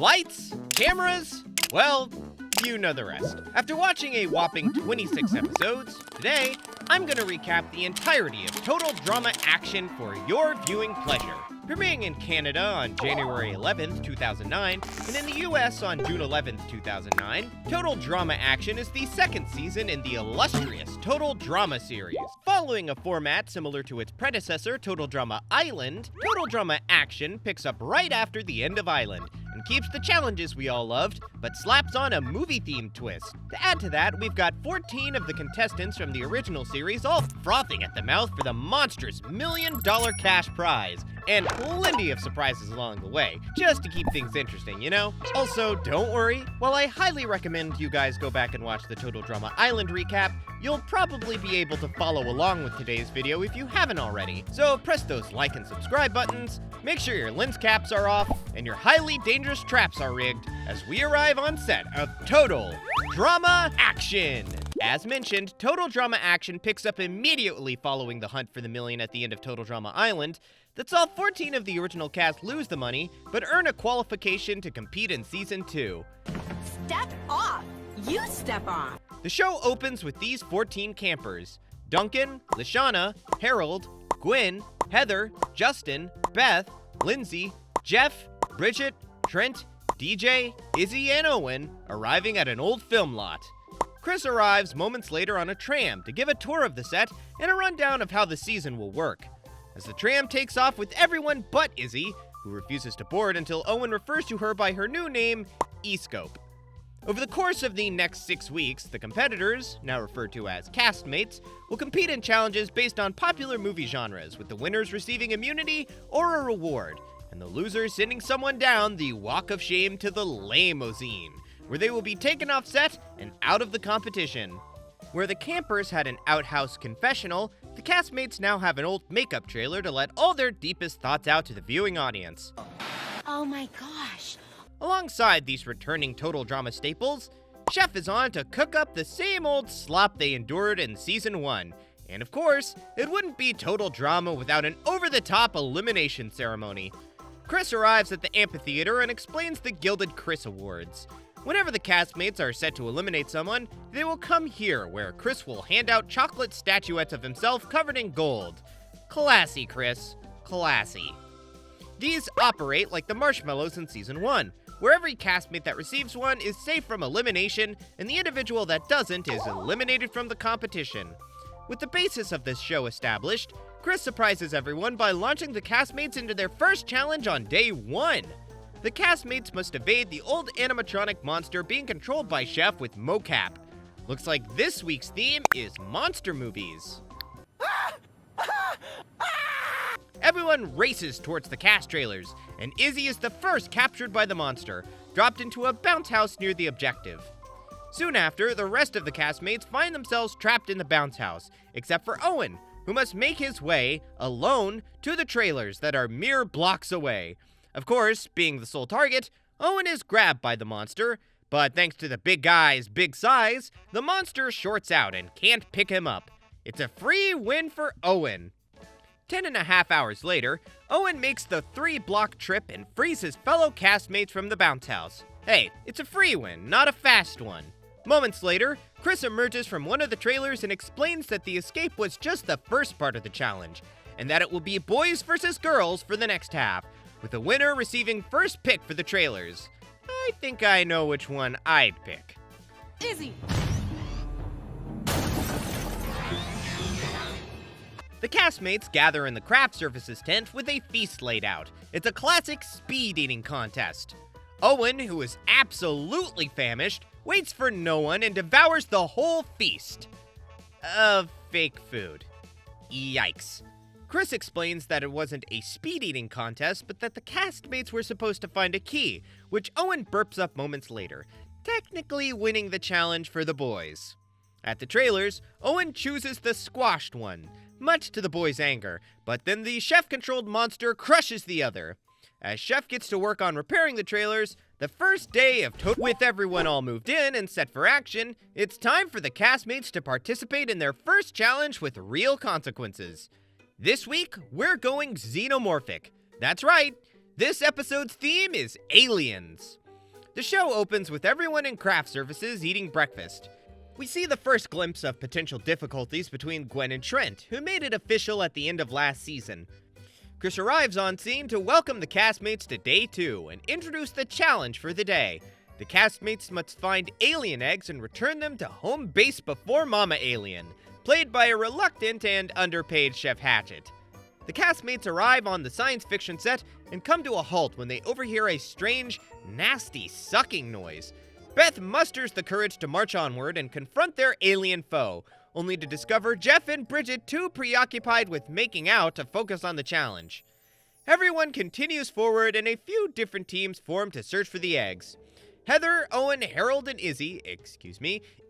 Lights, cameras, well, you know the rest. After watching a whopping 26 episodes, today, I'm gonna recap the entirety of Total Drama Action for your viewing pleasure. Premiering in Canada on January 11th, 2009, and in the US on June 11th, 2009, Total Drama Action is the second season in the illustrious Total Drama series. Following a format similar to its predecessor, Total Drama Island, Total Drama Action picks up right after the end of Island, and keeps the challenges we all loved, but slaps on a movie-themed twist. To add to that, we've got 14 of the contestants from the original series all frothing at the mouth for the monstrous $1 million cash prize, and plenty of surprises along the way, just to keep things interesting, you know? Also, don't worry, while I highly recommend you guys go back and watch the Total Drama Island recap, you'll probably be able to follow along with today's video if you haven't already. So press those like and subscribe buttons, make sure your lens caps are off, and your highly dangerous traps are rigged as we arrive on set of Total Drama Action. As mentioned, Total Drama Action picks up immediately following the hunt for the million at the end of Total Drama Island. That's all 14 of the original cast lose the money, but earn a qualification to compete in Season 2. Step off! You step off! The show opens with these 14 campers: Duncan, Lashana, Harold, Gwen, Heather, Justin, Beth, Lindsay, Jeff, Bridget, Trent, DJ, Izzy, and Owen arriving at an old film lot. Chris arrives moments later on a tram to give a tour of the set and a rundown of how the season will work. As the tram takes off with everyone but Izzy, who refuses to board until Owen refers to her by her new name, E-Scope. Over the course of the next 6 weeks, the competitors, now referred to as castmates, will compete in challenges based on popular movie genres, with the winners receiving immunity or a reward, and the losers sending someone down the Walk of Shame to the Limousine, where they will be taken off set and out of the competition. Where the campers had an outhouse confessional, the castmates now have an old makeup trailer to let all their deepest thoughts out to the viewing audience. Oh my gosh. Alongside these returning Total Drama staples, Chef is on to cook up the same old slop they endured in Season 1. And of course, it wouldn't be Total Drama without an over-the-top elimination ceremony. Chris arrives at the amphitheater and explains the Gilded Chris Awards. Whenever the castmates are set to eliminate someone, they will come here, where Chris will hand out chocolate statuettes of himself covered in gold. Classy, Chris. Classy. These operate like the marshmallows in Season 1, where every castmate that receives one is safe from elimination, and the individual that doesn't is eliminated from the competition. With the basis of this show established, Chris surprises everyone by launching the castmates into their first challenge on day 1. The castmates must evade the old animatronic monster being controlled by Chef with mocap. Looks like this week's theme is monster movies. Everyone races towards the cast trailers, and Izzy is the first captured by the monster, dropped into a bounce house near the objective. Soon after, the rest of the castmates find themselves trapped in the bounce house, except for Owen, who must make his way, alone, to the trailers that are mere blocks away. Of course, being the sole target, Owen is grabbed by the monster, but thanks to the big guy's big size, the monster shorts out and can't pick him up. It's a free win for Owen. 10.5 hours later, Owen makes the 3-block trip and frees his fellow castmates from the bounce house. Hey, it's a free win, not a fast one. Moments later, Chris emerges from one of the trailers and explains that the escape was just the first part of the challenge, and that it will be boys versus girls for the next half, with the winner receiving first pick for the trailers. I think I know which one I'd pick. Izzy! The castmates gather in the craft services tent with a feast laid out. It's a classic speed eating contest. Owen, who is absolutely famished, waits for no one and devours the whole feast of fake food. Yikes. Chris explains that it wasn't a speed-eating contest, but that the castmates were supposed to find a key, which Owen burps up moments later, technically winning the challenge for the boys. At the trailers, Owen chooses the squashed one, much to the boys' anger, but then the chef-controlled monster crushes the other. As Chef gets to work on repairing the trailers, the first day of with everyone all moved in and set for action, it's time for the castmates to participate in their first challenge with real consequences. This week, we're going xenomorphic. That's right, this episode's theme is aliens. The show opens with everyone in craft services eating breakfast. We see the first glimpse of potential difficulties between Gwen and Trent, who made it official at the end of last season. Chris arrives on scene to welcome the castmates to day 2 and introduce the challenge for the day. The castmates must find alien eggs and return them to home base before Mama Alien, played by a reluctant and underpaid Chef Hatchet. The castmates arrive on the science fiction set and come to a halt when they overhear a strange, nasty sucking noise. Beth musters the courage to march onward and confront their alien foe, only to discover Jeff and Bridget too preoccupied with making out to focus on the challenge. Everyone continues forward and a few different teams form to search for the eggs. Heather, Owen, Harold, and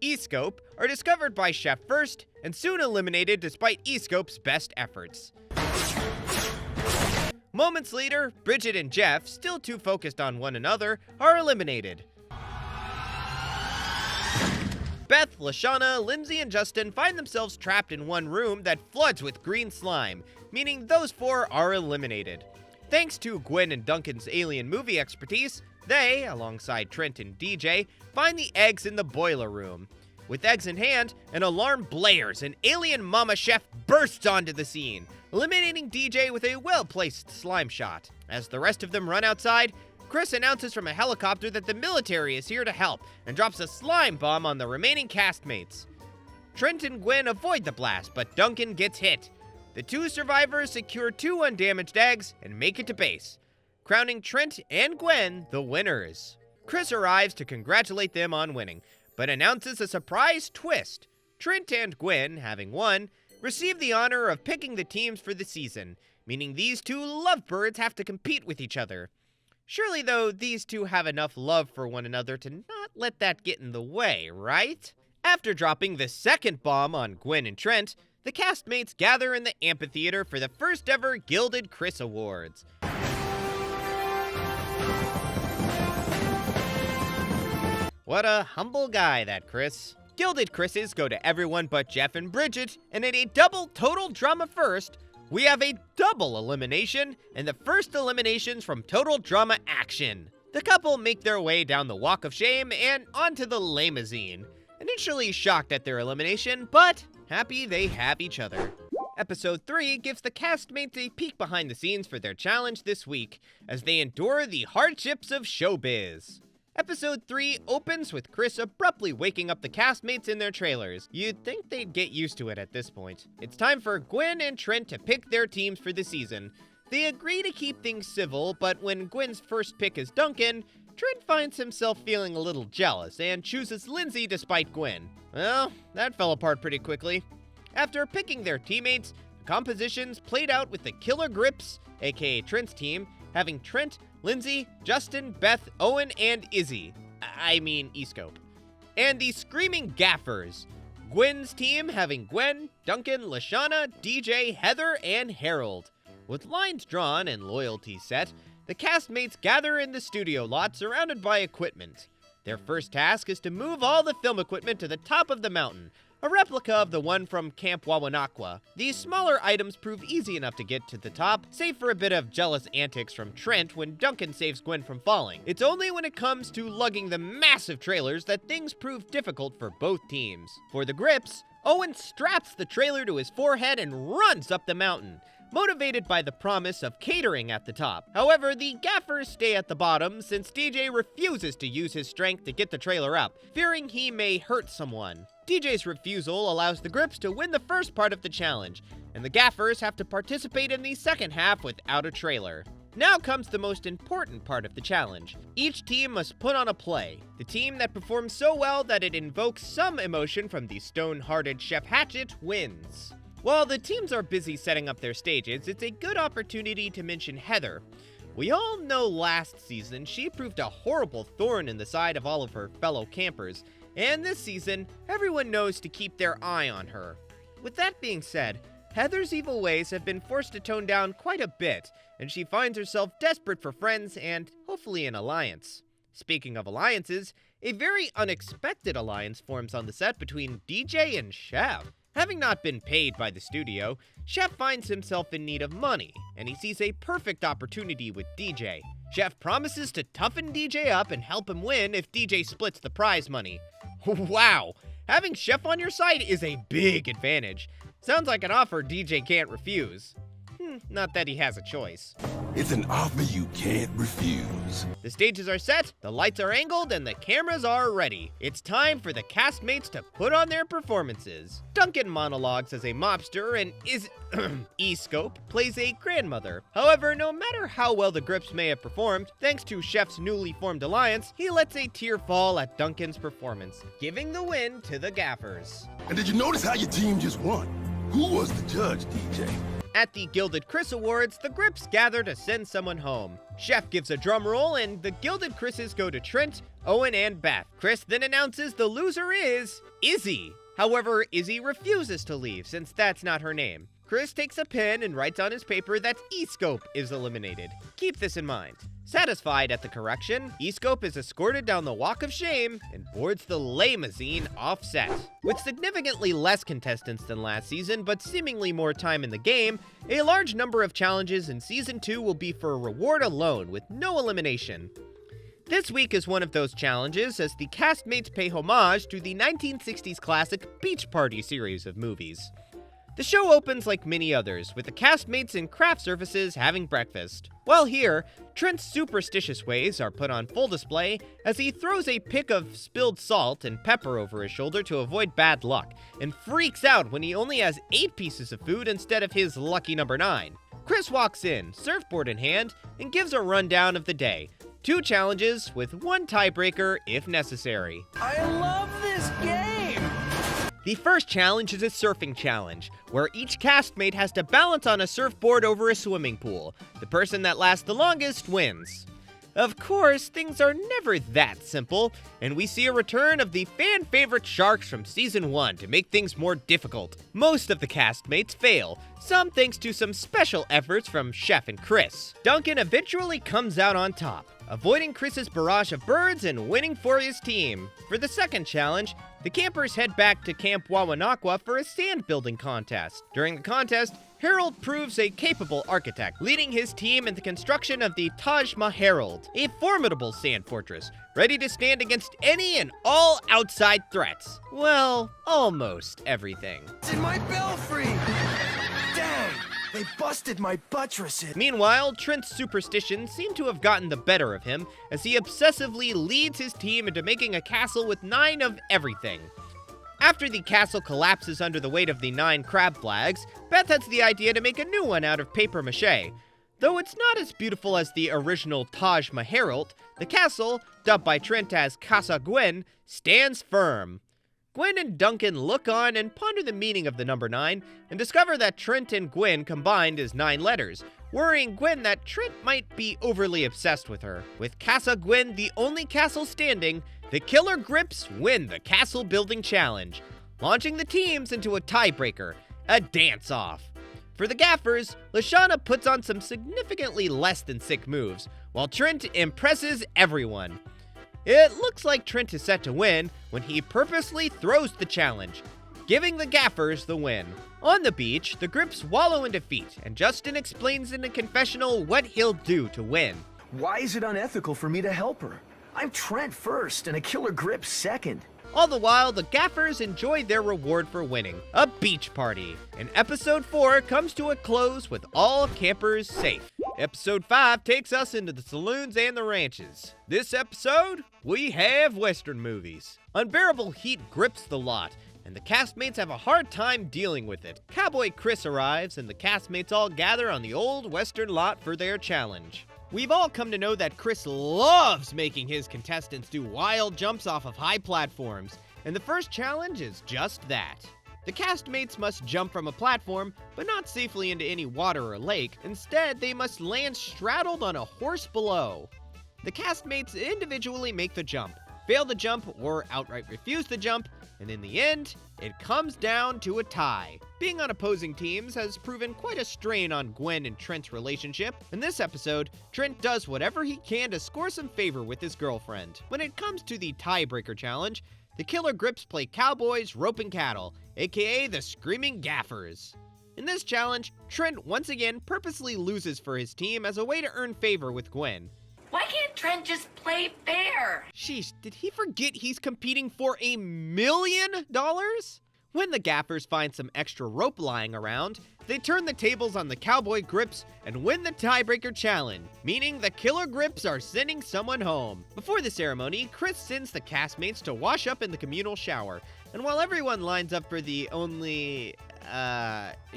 E-Scope are discovered by Chef first and soon eliminated despite E-Scope's best efforts. Moments later, Bridget and Jeff, still too focused on one another, are eliminated. Beth, Lashana, Lindsay, and Justin find themselves trapped in one room that floods with green slime, meaning those 4 are eliminated. Thanks to Gwen and Duncan's alien movie expertise, they, alongside Trent and DJ, find the eggs in the boiler room. With eggs in hand, an alarm blares and alien Mama Chef bursts onto the scene, eliminating DJ with a well-placed slime shot. As the rest of them run outside, Chris announces from a helicopter that the military is here to help and drops a slime bomb on the remaining castmates. Trent and Gwen avoid the blast, but Duncan gets hit. The 2 survivors secure 2 undamaged eggs and make it to base, crowning Trent and Gwen the winners. Chris arrives to congratulate them on winning, but announces a surprise twist. Trent and Gwen, having won, receive the honor of picking the teams for the season, meaning these 2 lovebirds have to compete with each other. Surely, though, these 2 have enough love for one another to not let that get in the way, right? After dropping the second bomb on Gwen and Trent, the castmates gather in the amphitheater for the first ever Gilded Chris Awards. What a humble guy, that Chris. Gilded Chris's go to everyone but Jeff and Bridget, and in a double total drama first, we have a double elimination and the first eliminations from Total Drama Action. The couple make their way down the Walk of Shame and onto the limousine. Initially shocked at their elimination, but happy they have each other. Episode 3 gives the castmates a peek behind the scenes for their challenge this week as they endure the hardships of showbiz. Episode 3 opens with Chris abruptly waking up the castmates in their trailers. You'd think they'd get used to it at this point. It's time for Gwen and Trent to pick their teams for the season. They agree to keep things civil, but when Gwen's first pick is Duncan, Trent finds himself feeling a little jealous and chooses Lindsay despite Gwen. Well, that fell apart pretty quickly. After picking their teammates, the compositions played out with the Killer Grips, aka Trent's team, having Trent, Lindsay, Justin, Beth, Owen, and E-Scope. And the Screaming Gaffers, Gwen's team having Gwen, Duncan, Lashana, DJ, Heather, and Harold. With lines drawn and loyalties set, the castmates gather in the studio lot surrounded by equipment. Their first task is to move all the film equipment to the top of the mountain, a replica of the one from Camp Wawanakwa. These smaller items prove easy enough to get to the top, save for a bit of jealous antics from Trent when Duncan saves Gwen from falling. It's only when it comes to lugging the massive trailers that things prove difficult for both teams. For the Grips, Owen straps the trailer to his forehead and runs up the mountain, motivated by the promise of catering at the top. However, the gaffers stay at the bottom since DJ refuses to use his strength to get the trailer up, fearing he may hurt someone. DJ's refusal allows the Grips to win the first part of the challenge, and the gaffers have to participate in the second half without a trailer. Now comes the most important part of the challenge. Each team must put on a play. The team that performs so well that it invokes some emotion from the stone-hearted Chef Hatchet wins. While the teams are busy setting up their stages, it's a good opportunity to mention Heather. We all know last season she proved a horrible thorn in the side of all of her fellow campers, and this season, everyone knows to keep their eye on her. With that being said, Heather's evil ways have been forced to tone down quite a bit, and she finds herself desperate for friends and, hopefully, an alliance. Speaking of alliances, a very unexpected alliance forms on the set between DJ and Chef. Having not been paid by the studio, Chef finds himself in need of money, and he sees a perfect opportunity with DJ. Chef promises to toughen DJ up and help him win if DJ splits the prize money. Wow! Having Chef on your side is a big advantage. Sounds like an offer DJ can't refuse. Not that he has a choice. It's an offer you can't refuse. The stages are set, the lights are angled, and the cameras are ready. It's time for the castmates to put on their performances. Duncan monologues as a mobster, and E-Scope plays a grandmother. However, no matter how well the Grips may have performed, thanks to Chef's newly formed alliance, he lets a tear fall at Duncan's performance, giving the win to the Gaffers. And did you notice how your team just won? Who was the judge, DJ? At the Gilded Chris Awards, the Grips gather to send someone home. Chef gives a drum roll, and the Gilded Chris's go to Trent, Owen, and Beth. Chris then announces the loser is Izzy. However, Izzy refuses to leave since that's not her name. Chris takes a pen and writes on his paper that E-Scope is eliminated. Keep this in mind. Satisfied at the correction, E-Scope is escorted down the Walk of Shame and boards the limousine off-set. With significantly less contestants than last season, but seemingly more time in the game, a large number of challenges in Season 2 will be for reward alone, with no elimination. This week is one of those challenges, as the castmates pay homage to the 1960s classic Beach Party series of movies. The show opens like many others, with the castmates in craft services having breakfast. While here, Trent's superstitious ways are put on full display as he throws a pick of spilled salt and pepper over his shoulder to avoid bad luck, and freaks out when he only has 8 pieces of food instead of his lucky number 9. Chris walks in, surfboard in hand, and gives a rundown of the day. 2 challenges with 1 tiebreaker if necessary. I love this game! The first challenge is a surfing challenge, where each castmate has to balance on a surfboard over a swimming pool. The person that lasts the longest wins. Of course, things are never that simple, and we see a return of the fan-favorite sharks from Season 1 to make things more difficult. Most of the castmates fail, some thanks to some special efforts from Chef and Chris. Duncan eventually comes out on top, avoiding Chris's barrage of birds and winning for his team. For the second challenge, the campers head back to Camp Wawanakwa for a sand building contest. During the contest, Harold proves a capable architect, leading his team in the construction of the Taj Mahal, a formidable sand fortress, ready to stand against any and all outside threats. Well, almost everything. It's in my belfry! Dang! They busted my buttresses! Meanwhile, Trent's superstitions seem to have gotten the better of him as he obsessively leads his team into making a castle with 9 of everything. After the castle collapses under the weight of the 9 crab flags, Beth has the idea to make a new one out of paper mache. Though it's not as beautiful as the original Taj Mahal, the castle, dubbed by Trent as Casa Gwen, stands firm. Gwen and Duncan look on and ponder the meaning of the number 9, and discover that Trent and Gwen combined is 9 letters, worrying Gwen that Trent might be overly obsessed with her. With Casa Gwen the only castle standing, the Killer Grips win the Castle Building Challenge, launching the teams into a tiebreaker, a dance-off. For the Gaffers, Lashana puts on some significantly less than sick moves, while Trent impresses everyone. It looks like Trent is set to win when he purposely throws the challenge, giving the Gaffers the win. On the beach, the Grips wallow in defeat, and Justin explains in a confessional what he'll do to win. Why is it unethical for me to help her? I'm Trent first and a Killer Grip second. All the while, the Gaffers enjoy their reward for winning, a beach party. And Episode 4 comes to a close with all campers safe. Episode 5 takes us into the saloons and the ranches. This episode, we have Western movies. Unbearable heat grips the lot, and the castmates have a hard time dealing with it. Cowboy Chris arrives, and the castmates all gather on the old Western lot for their challenge. We've all come to know that Chris loves making his contestants do wild jumps off of high platforms, and the first challenge is just that. The castmates must jump from a platform, but not safely into any water or lake. Instead, they must land straddled on a horse below. The castmates individually make the jump, fail the jump, or outright refuse the jump, and in the end, it comes down to a tie. Being on opposing teams has proven quite a strain on Gwen and Trent's relationship. In this episode, Trent does whatever he can to score some favor with his girlfriend. When it comes to the tiebreaker challenge, The Killer Grips play cowboys, roping cattle, aka the Screaming Gaffers. In this challenge, Trent once again purposely loses for his team as a way to earn favor with Gwen. Why can't Trent just play fair? Sheesh, did he forget he's competing for $1 million? When the Gaffers find some extra rope lying around, they turn the tables on the Cowboy Grips and win the tiebreaker challenge, meaning the Killer Grips are sending someone home. Before the ceremony, Chris sends the castmates to wash up in the communal shower, and while everyone lines up for the only,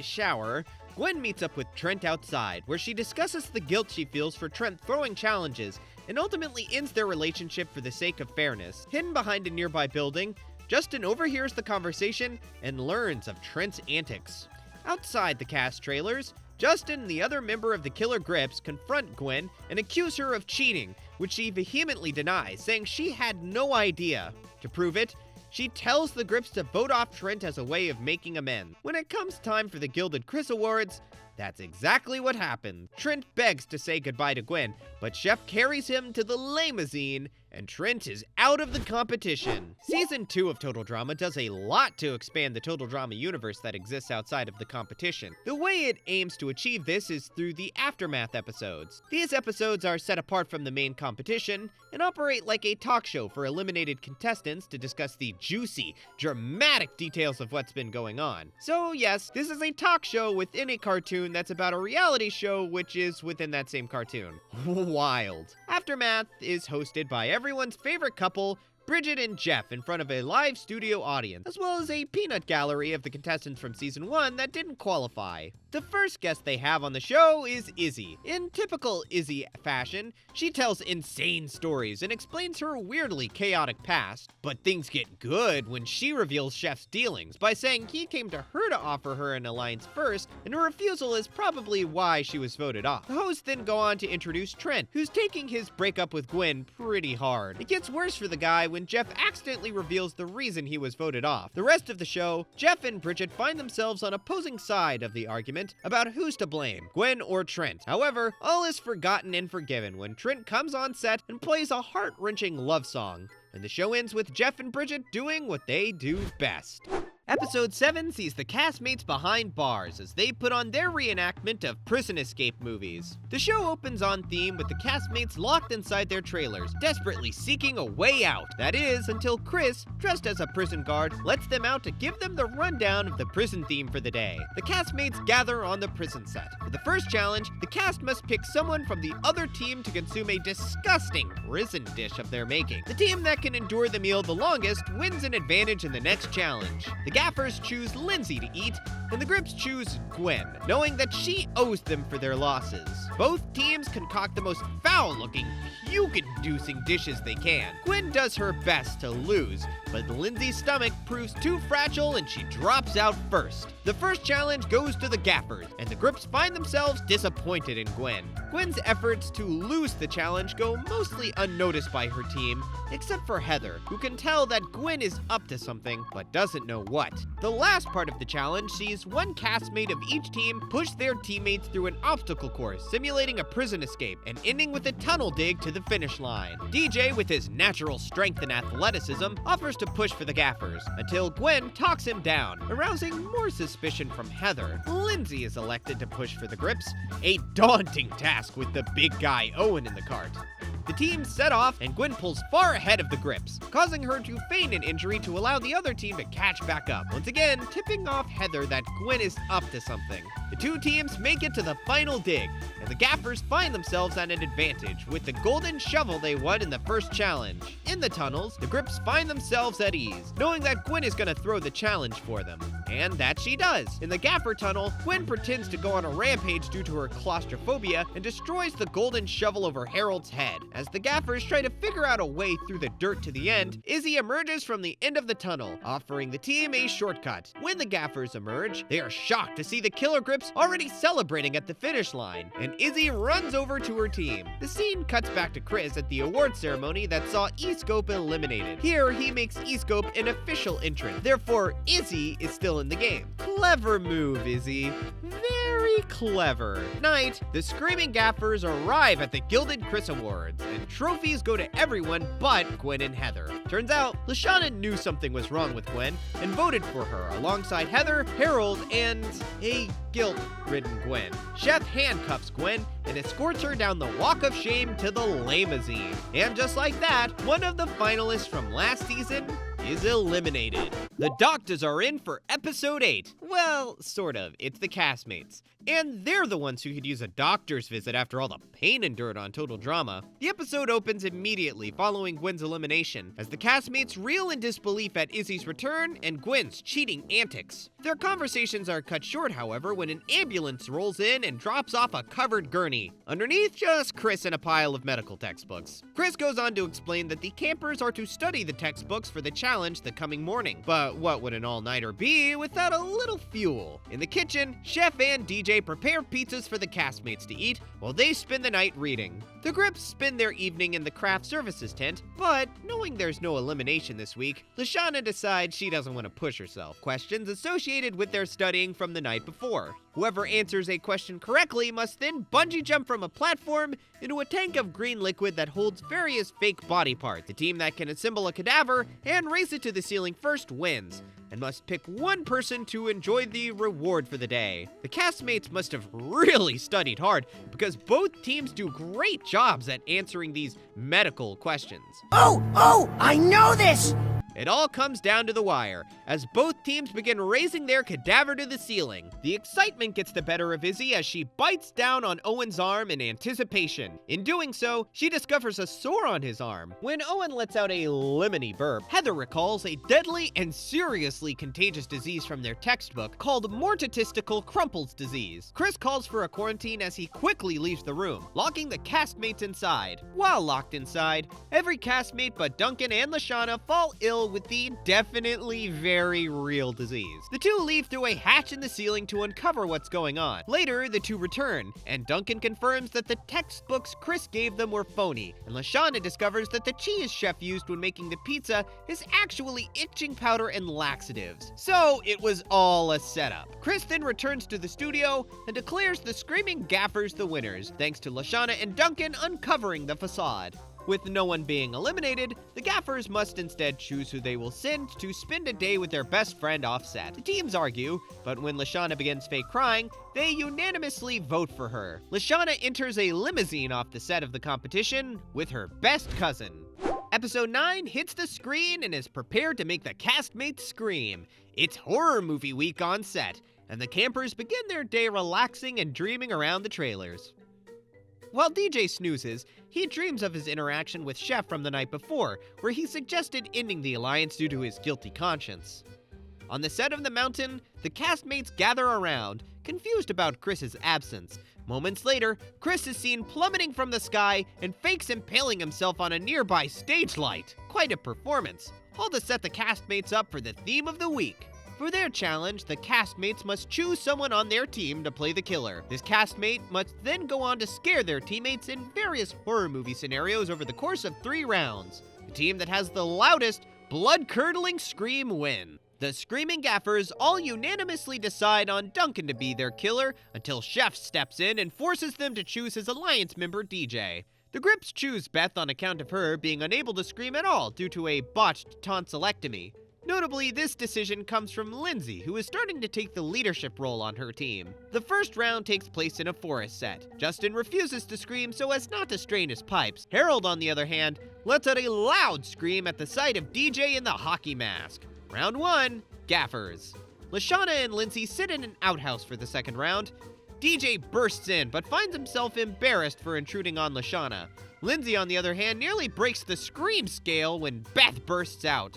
shower, Gwen meets up with Trent outside, where she discusses the guilt she feels for Trent throwing challenges, and ultimately ends their relationship for the sake of fairness. Hidden behind a nearby building, Justin overhears the conversation and learns of Trent's antics. Outside the cast trailers, Justin and the other member of the Killer Grips confront Gwen and accuse her of cheating, which she vehemently denies, saying she had no idea. To prove it, she tells the Grips to vote off Trent as a way of making amends. When it comes time for the Gilded Chris Awards, that's exactly what happened. Trent begs to say goodbye to Gwen, but Chef carries him to the limousine, and Trent is out of the competition. Season 2 of Total Drama does a lot to expand the Total Drama universe that exists outside of the competition. The way it aims to achieve this is through the Aftermath episodes. These episodes are set apart from the main competition and operate like a talk show for eliminated contestants to discuss the juicy, dramatic details of what's been going on. So yes, this is a talk show within a cartoon that's about a reality show which is within that same cartoon. Wild. Aftermath is hosted by everyone's favorite couple, Bridget and Jeff, in front of a live studio audience, as well as a peanut gallery of the contestants from season 1 that didn't qualify. The first guest they have on the show is Izzy. In typical Izzy fashion, she tells insane stories and explains her weirdly chaotic past, but things get good when she reveals Chef's dealings by saying he came to her to offer her an alliance first, and her refusal is probably why she was voted off. The hosts then go on to introduce Trent, who's taking his breakup with Gwen pretty hard. It gets worse for the guy when Jeff accidentally reveals the reason he was voted off. The rest of the show, Jeff and Bridget find themselves on opposing side of the argument about who's to blame, Gwen or Trent. However, all is forgotten and forgiven when Trent comes on set and plays a heart-wrenching love song, and the show ends with Jeff and Bridget doing what they do best. Episode 7 sees the castmates behind bars as they put on their reenactment of prison escape movies. The show opens on theme with the castmates locked inside their trailers, desperately seeking a way out. That is, until Chris, dressed as a prison guard, lets them out to give them the rundown of the prison theme for the day. The castmates gather on the prison set. For the first challenge, the cast must pick someone from the other team to consume a disgusting prison dish of their making. The team that can endure the meal the longest wins an advantage in the next challenge. The Gaffers choose Lindsay to eat, and the Grips choose Gwen, knowing that she owes them for their losses. Both teams concoct the most foul-looking, puke-inducing dishes they can. Gwen does her best to lose, but Lindsay's stomach proves too fragile and she drops out first. The first challenge goes to the Gaffers, and the Grips find themselves disappointed in Gwen. Gwen's efforts to lose the challenge go mostly unnoticed by her team, except for Heather, who can tell that Gwen is up to something, but doesn't know what. The last part of the challenge sees one castmate of each team push their teammates through an obstacle course, simulating a prison escape, and ending with a tunnel dig to the finish line. DJ, with his natural strength and athleticism, offers to push for the Gaffers, until Gwen talks him down, arousing more suspicion from Heather. Lindsay is elected to push for the Grips, a daunting task with the big guy Owen in the cart. The team set off, and Gwen pulls far ahead of the Grips, causing her to feign an injury to allow the other team to catch back up, once again tipping off Heather that Gwen is up to something. The two teams make it to the final dig, and the Gaffers find themselves at an advantage with the golden shovel they won in the first challenge. In the tunnels, the Grips find themselves at ease, knowing that Gwen is going to throw the challenge for them. And that she does. In the Gaffer tunnel, Gwen pretends to go on a rampage due to her claustrophobia and destroys the golden shovel over Harold's head. As the Gaffers try to figure out a way through the dirt to the end, Izzy emerges from the end of the tunnel, offering the team a shortcut. When the Gaffers emerge, they are shocked to see the Killer Grips already celebrating at the finish line, and Izzy runs over to her team. The scene cuts back to Chris at the award ceremony that saw E-Scope eliminated. Here, he makes E-Scope an official entrant. Therefore, Izzy is still in the game. Clever move, Izzy. Very very clever. At night, the Screaming Gaffers arrive at the Gilded Chris Awards, and trophies go to everyone but Gwen and Heather. Turns out, Lashana knew something was wrong with Gwen and voted for her alongside Heather, Harold, and a guilt-ridden Gwen. Chef handcuffs Gwen and escorts her down the walk of shame to the limousine. And just like that, one of the finalists from last season is eliminated. The doctors are in for episode 8. Well, sort of. It's the castmates. And they're the ones who could use a doctor's visit after all the pain endured on Total Drama. The episode opens immediately following Gwen's elimination, as the castmates reel in disbelief at Izzy's return and Gwen's cheating antics. Their conversations are cut short, however, when an ambulance rolls in and drops off a covered gurney. Underneath, just Chris and a pile of medical textbooks. Chris goes on to explain that the campers are to study the textbooks for the challenge the coming morning. But what would an all-nighter be without a little fuel? In the kitchen, Chef and DJ prepare pizzas for the castmates to eat while they spend the night reading. The Grips spend their evening in the craft services tent, but knowing there's no elimination this week, Lashana decides she doesn't want to push herself. Questions associated with their studying from the night before. Whoever answers a question correctly must then bungee jump from a platform into a tank of green liquid that holds various fake body parts. The team that can assemble a cadaver and raise it to the ceiling first wins, and must pick one person to enjoy the reward for the day. The castmates must have really studied hard, because both teams do great jobs at answering these medical questions. Oh, I know this! It all comes down to the wire, as both teams begin raising their cadaver to the ceiling. The excitement gets the better of Izzy as she bites down on Owen's arm in anticipation. In doing so, she discovers a sore on his arm. When Owen lets out a lemony burp, Heather recalls a deadly and seriously contagious disease from their textbook called mortitistical Crumples disease. Chris calls for a quarantine as he quickly leaves the room, locking the castmates inside. While locked inside, every castmate but Duncan and Lashana fall ill with the definitely very real disease. The two leave through a hatch in the ceiling to uncover what's going on. Later, the two return, and Duncan confirms that the textbooks Chris gave them were phony, and Lashana discovers that the cheese Chef used when making the pizza is actually itching powder and laxatives. So it was all a setup. Chris then returns to the studio and declares the Screaming Gaffers the winners, thanks to Lashana and Duncan uncovering the facade. With no one being eliminated, the Gaffers must instead choose who they will send to spend a day with their best friend offset. The teams argue, but when Lashana begins fake crying, they unanimously vote for her. Lashana enters a limousine off the set of the competition with her best cousin. Episode 9 hits the screen and is prepared to make the castmates scream. It's horror movie week on set, and the campers begin their day relaxing and dreaming around the trailers. While DJ snoozes, he dreams of his interaction with Chef from the night before, where he suggested ending the alliance due to his guilty conscience. On the set of The Mountain, the castmates gather around, confused about Chris's absence. Moments later, Chris is seen plummeting from the sky and fakes impaling himself on a nearby stage light. Quite a performance, all to set the castmates up for the theme of the week. For their challenge, the castmates must choose someone on their team to play the killer. This castmate must then go on to scare their teammates in various horror movie scenarios over the course of 3 rounds. The team that has the loudest, blood-curdling scream win. The Screaming Gaffers all unanimously decide on Duncan to be their killer until Chef steps in and forces them to choose his alliance member, DJ. The Grips choose Beth on account of her being unable to scream at all due to a botched tonsillectomy. Notably, this decision comes from Lindsay, who is starting to take the leadership role on her team. The first round takes place in a forest set. Justin refuses to scream so as not to strain his pipes. Harold, on the other hand, lets out a loud scream at the sight of DJ in the hockey mask. Round 1, Gaffers. Lashana and Lindsay sit in an outhouse for the second round. DJ bursts in, but finds himself embarrassed for intruding on Lashana. Lindsay, on the other hand, nearly breaks the scream scale when Beth bursts out.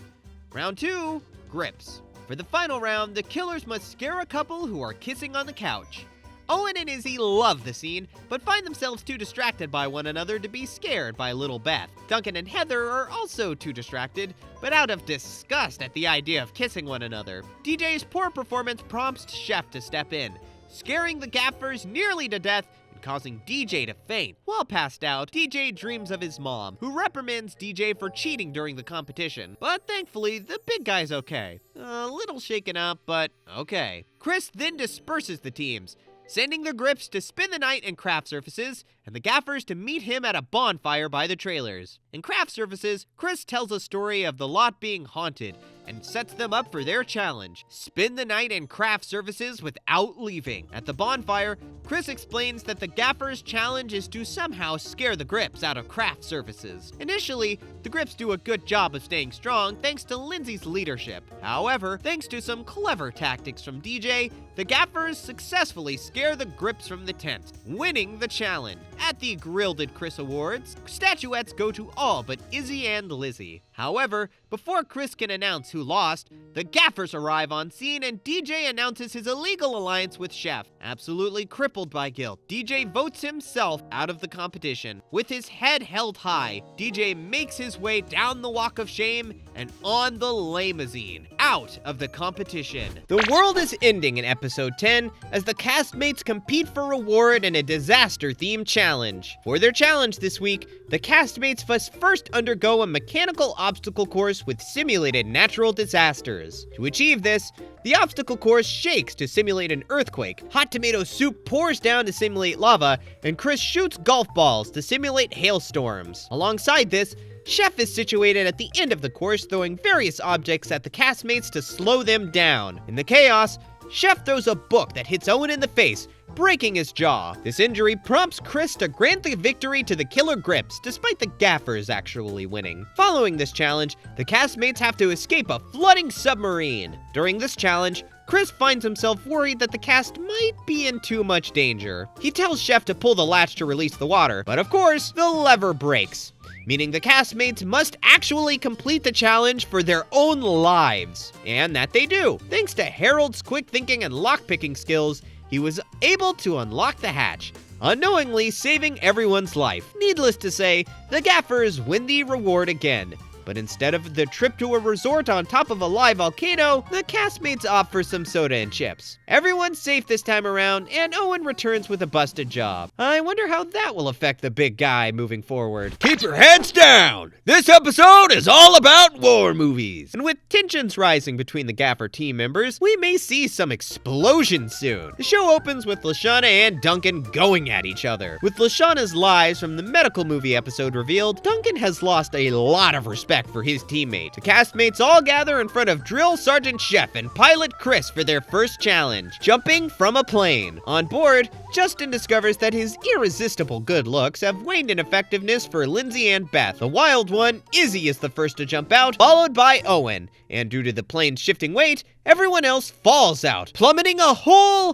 Round 2, Grips. For the final round, the killers must scare a couple who are kissing on the couch. Owen and Izzy love the scene, but find themselves too distracted by one another to be scared by little Beth. Duncan and Heather are also too distracted, but out of disgust at the idea of kissing one another. DJ's poor performance prompts Chef to step in, scaring the Gaffers nearly to death and causing DJ to faint. While passed out, DJ dreams of his mom, who reprimands DJ for cheating during the competition. But thankfully, the big guy's okay. A little shaken up, but okay. Chris then disperses the teams, sending the grips to spend the night in craft surfaces and the gaffers to meet him at a bonfire by the trailers. In craft surfaces, Chris tells a story of the lot being haunted and sets them up for their challenge. Spend the night in craft surfaces without leaving. At the bonfire, Chris explains that the gaffers' challenge is to somehow scare the grips out of craft surfaces. Initially, the grips do a good job of staying strong thanks to Lindsay's leadership. However, thanks to some clever tactics from DJ, the gaffers successfully scare the grips from the tent, winning the challenge. At the Grilled Chris Awards, statuettes go to all but Izzy and Lizzie. However, before Chris can announce who lost, the gaffers arrive on scene and DJ announces his illegal alliance with Chef. Absolutely crippled by guilt, DJ votes himself out of the competition. With his head held high, DJ makes his way down the walk of shame and on the limousine, out of the competition. The world is ending in episode 10 as the castmates compete for reward in a disaster-themed challenge. For their challenge this week, the castmates must first undergo a mechanical obstacle course with simulated natural disasters. To achieve this, the obstacle course shakes to simulate an earthquake, hot tomato soup pours down to simulate lava, and Chris shoots golf balls to simulate hailstorms. Alongside this, Chef is situated at the end of the course, throwing various objects at the castmates to slow them down. In the chaos, Chef throws a book that hits Owen in the face, breaking his jaw. This injury prompts Chris to grant the victory to the killer grips, despite the gaffers actually winning. Following this challenge, the castmates have to escape a flooding submarine. During this challenge, Chris finds himself worried that the cast might be in too much danger. He tells Chef to pull the latch to release the water, but of course, the lever breaks, meaning the castmates must actually complete the challenge for their own lives. And that they do. Thanks to Harold's quick thinking and lockpicking skills, he was able to unlock the hatch, unknowingly saving everyone's life. Needless to say, the gaffers win the reward again. But instead of the trip to a resort on top of a live volcano, the castmates opt for some soda and chips. Everyone's safe this time around, and Owen returns with a busted job. I wonder how that will affect the big guy moving forward. Keep your heads down! This episode is all about war movies! And with tensions rising between the gaffer team members, we may see some explosions soon. The show opens with Lashana and Duncan going at each other. With Lashana's lies from the medical movie episode revealed, Duncan has lost a lot of respect for his teammate. The castmates all gather in front of Drill Sergeant Chef and Pilot Chris for their first challenge, jumping from a plane. On board, Justin discovers that his irresistible good looks have waned in effectiveness for Lindsay and Beth. The wild one, Izzy, is the first to jump out, followed by Owen. And due to the plane's shifting weight, everyone else falls out, plummeting a whole,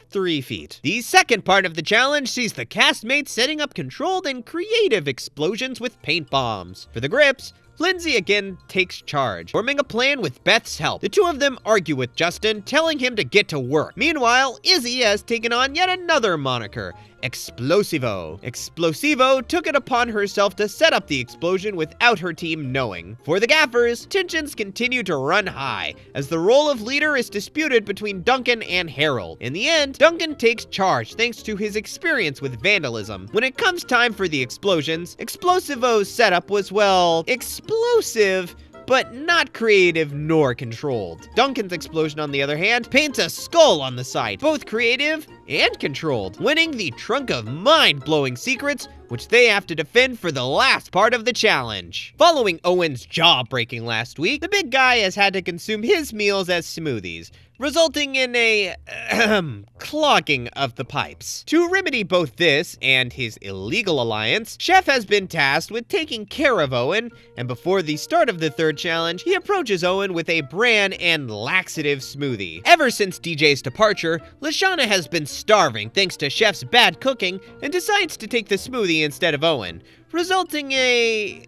3 feet. The second part of the challenge sees the castmates setting up controlled and creative explosions with paint bombs. For the grips, Lindsay again takes charge, forming a plan with Beth's help. The two of them argue with Justin, telling him to get to work. Meanwhile, Izzy has taken on yet another moniker, Explosivo. Explosivo took it upon herself to set up the explosion without her team knowing. For the gaffers, tensions continue to run high, as the role of leader is disputed between Duncan and Harold. In the end, Duncan takes charge thanks to his experience with vandalism. When it comes time for the explosions, Explosivo's setup was, well, explosive, but not creative nor controlled. Duncan's explosion, on the other hand, paints a skull on the side, both creative and controlled, winning the trunk of mind-blowing secrets which they have to defend for the last part of the challenge. Following Owen's jaw-breaking last week, the big guy has had to consume his meals as smoothies, resulting in a clogging of the pipes. To remedy both this and his illegal alliance, Chef has been tasked with taking care of Owen, and before the start of the third challenge, he approaches Owen with a bran and laxative smoothie. Ever since DJ's departure, Lashana has been starving thanks to Chef's bad cooking and decides to take the smoothie instead of Owen, resulting a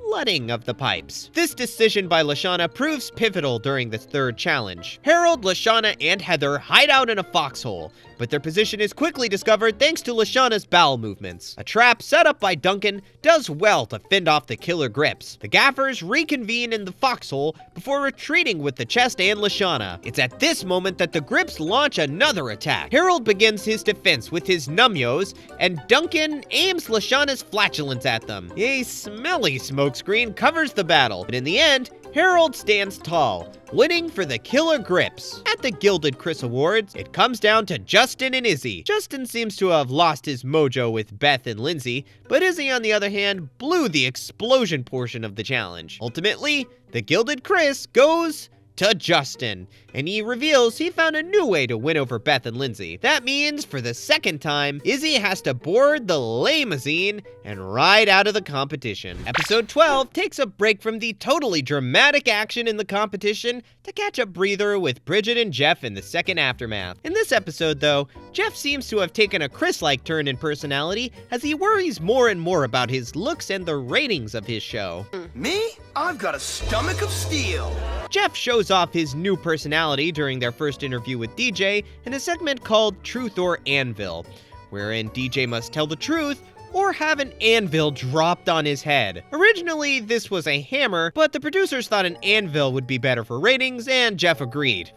flooding of the pipes. This decision by Lashana proves pivotal during this third challenge. Harold, Lashana, and Heather hide out in a foxhole, but their position is quickly discovered thanks to Lashana's bowel movements. A trap set up by Duncan does well to fend off the killer grips. The gaffers reconvene in the foxhole before retreating with the chest and Lashana. It's at this moment that the grips launch another attack. Harold begins his defense with his numyos, and Duncan aims Lashana's flatulence at them. A smelly smokescreen covers the battle, but in the end, Harold stands tall, winning for the Killer Grips. At the Gilded Chris Awards, it comes down to Justin and Izzy. Justin seems to have lost his mojo with Beth and Lindsay, but Izzy, on the other hand, blew the explosion portion of the challenge. Ultimately, the Gilded Chris goes to Justin, and he reveals he found a new way to win over Beth and Lindsay. That means, for the second time, Izzy has to board the limousine and ride out of the competition. Episode 12 takes a break from the totally dramatic action in the competition to catch a breather with Bridget and Jeff in the second aftermath. In this episode, though, Jeff seems to have taken a Chris-like turn in personality as he worries more and more about his looks and the ratings of his show. Me? I've got a stomach of steel. Jeff shows off his new personality during their first interview with DJ in a segment called Truth or Anvil, wherein DJ must tell the truth or have an anvil dropped on his head. Originally, this was a hammer, but the producers thought an anvil would be better for ratings, and Jeff agreed.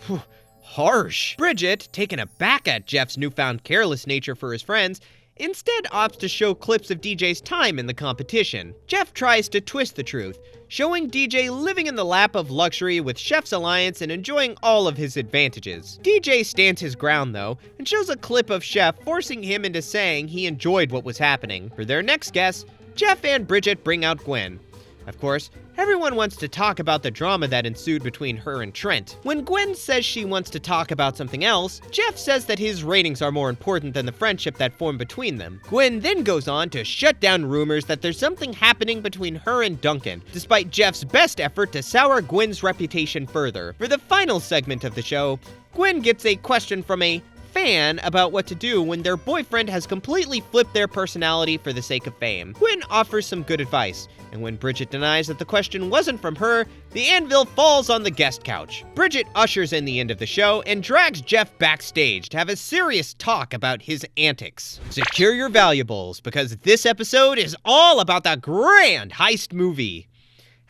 Harsh. Bridget, taken aback at Jeff's newfound careless nature for his friends, instead opts to show clips of DJ's time in the competition. Jeff tries to twist the truth, showing DJ living in the lap of luxury with Chef's Alliance and enjoying all of his advantages. DJ stands his ground, though, and shows a clip of Chef forcing him into saying he enjoyed what was happening. For their next guest, Jeff and Bridget bring out Gwen. Of course, everyone wants to talk about the drama that ensued between her and Trent. When Gwen says she wants to talk about something else, Jeff says that his ratings are more important than the friendship that formed between them. Gwen then goes on to shut down rumors that there's something happening between her and Duncan, despite Jeff's best effort to sour Gwen's reputation further. For the final segment of the show, Gwen gets a question from a fan about what to do when their boyfriend has completely flipped their personality for the sake of fame. Gwen offers some good advice, and when Bridget denies that the question wasn't from her, the anvil falls on the guest couch. Bridget ushers in the end of the show and drags Jeff backstage to have a serious talk about his antics. Secure your valuables, because this episode is all about the grand heist movie.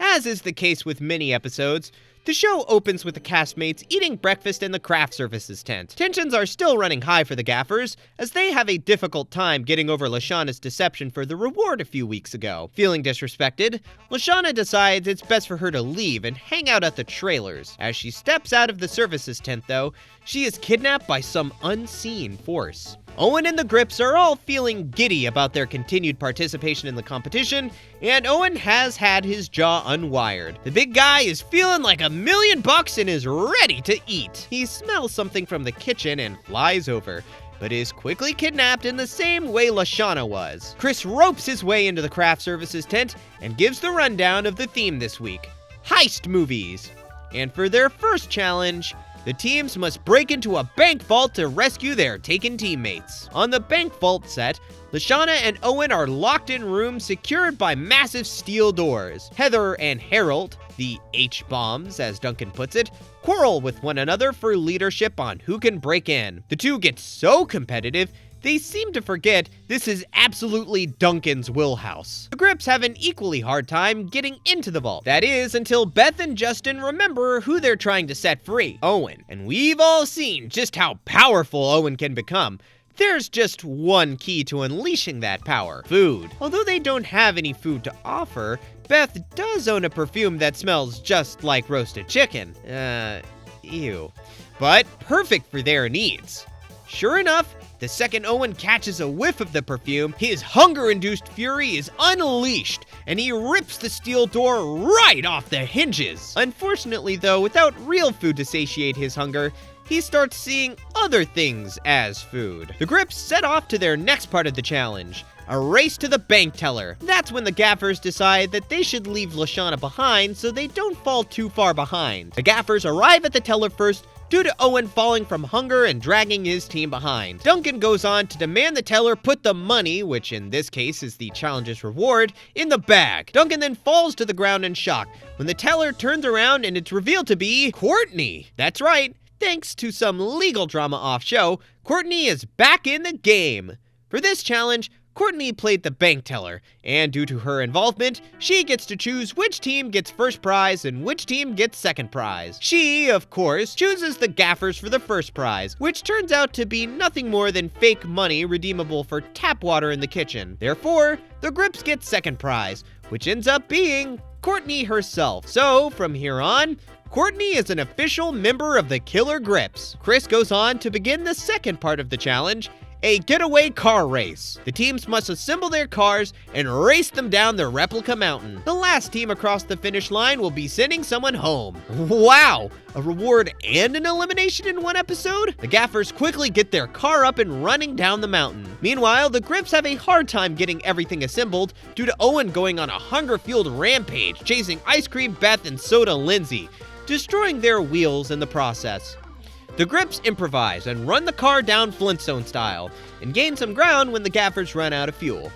As is the case with many episodes, the show opens with the castmates eating breakfast in the craft services tent. Tensions are still running high for the gaffers, as they have a difficult time getting over Lashana's deception for the reward a few weeks ago. Feeling disrespected, Lashana decides it's best for her to leave and hang out at the trailers. As she steps out of the services tent, though, she is kidnapped by some unseen force. Owen and the Grips are all feeling giddy about their continued participation in the competition, and Owen has had his jaw unwired. The big guy is feeling like $1 million and is ready to eat. He smells something from the kitchen and flies over, but is quickly kidnapped in the same way Lashana was. Chris ropes his way into the craft services tent and gives the rundown of the theme this week: heist movies. And for their first challenge, the teams must break into a bank vault to rescue their taken teammates. On the bank vault set, Lashana and Owen are locked in rooms secured by massive steel doors. Heather and Harold, the H-bombs as Duncan puts it, quarrel with one another for leadership on who can break in. The two get so competitive, they seem to forget this is absolutely Duncan's wheelhouse. The Grips have an equally hard time getting into the vault. That is, until Beth and Justin remember who they're trying to set free: Owen. And we've all seen just how powerful Owen can become. There's just one key to unleashing that power: food. Although they don't have any food to offer, Beth does own a perfume that smells just like roasted chicken. Ew. But perfect for their needs. Sure enough, the second Owen catches a whiff of the perfume, his hunger-induced fury is unleashed, and he rips the steel door right off the hinges. Unfortunately, though, without real food to satiate his hunger, he starts seeing other things as food. The Grips set off to their next part of the challenge: a race to the bank teller. That's when the gaffers decide that they should leave Lashana behind so they don't fall too far behind. The gaffers arrive at the teller first, due to Owen falling from hunger and dragging his team behind. Duncan goes on to demand the teller put the money, which in this case is the challenge's reward, in the bag. Duncan then falls to the ground in shock when the teller turns around and it's revealed to be Courtney. That's right, thanks to some legal drama off-show, Courtney is back in the game. For this challenge, Courtney played the bank teller, and due to her involvement, she gets to choose which team gets first prize and which team gets second prize. She, of course, chooses the gaffers for the first prize, which turns out to be nothing more than fake money redeemable for tap water in the kitchen. Therefore, the Grips get second prize, which ends up being Courtney herself. So, from here on, Courtney is an official member of the Killer Grips. Chris goes on to begin the second part of the challenge, a getaway car race. The teams must assemble their cars and race them down the replica mountain. The last team across the finish line will be sending someone home. Wow! A reward and an elimination in one episode? The gaffers quickly get their car up and running down the mountain. Meanwhile, the Grips have a hard time getting everything assembled due to Owen going on a hunger-fueled rampage, chasing Ice Cream Beth and Soda Lindsay, destroying their wheels in the process. The Grips improvise and run the car down Flintstone style, and gain some ground when the gaffers run out of fuel.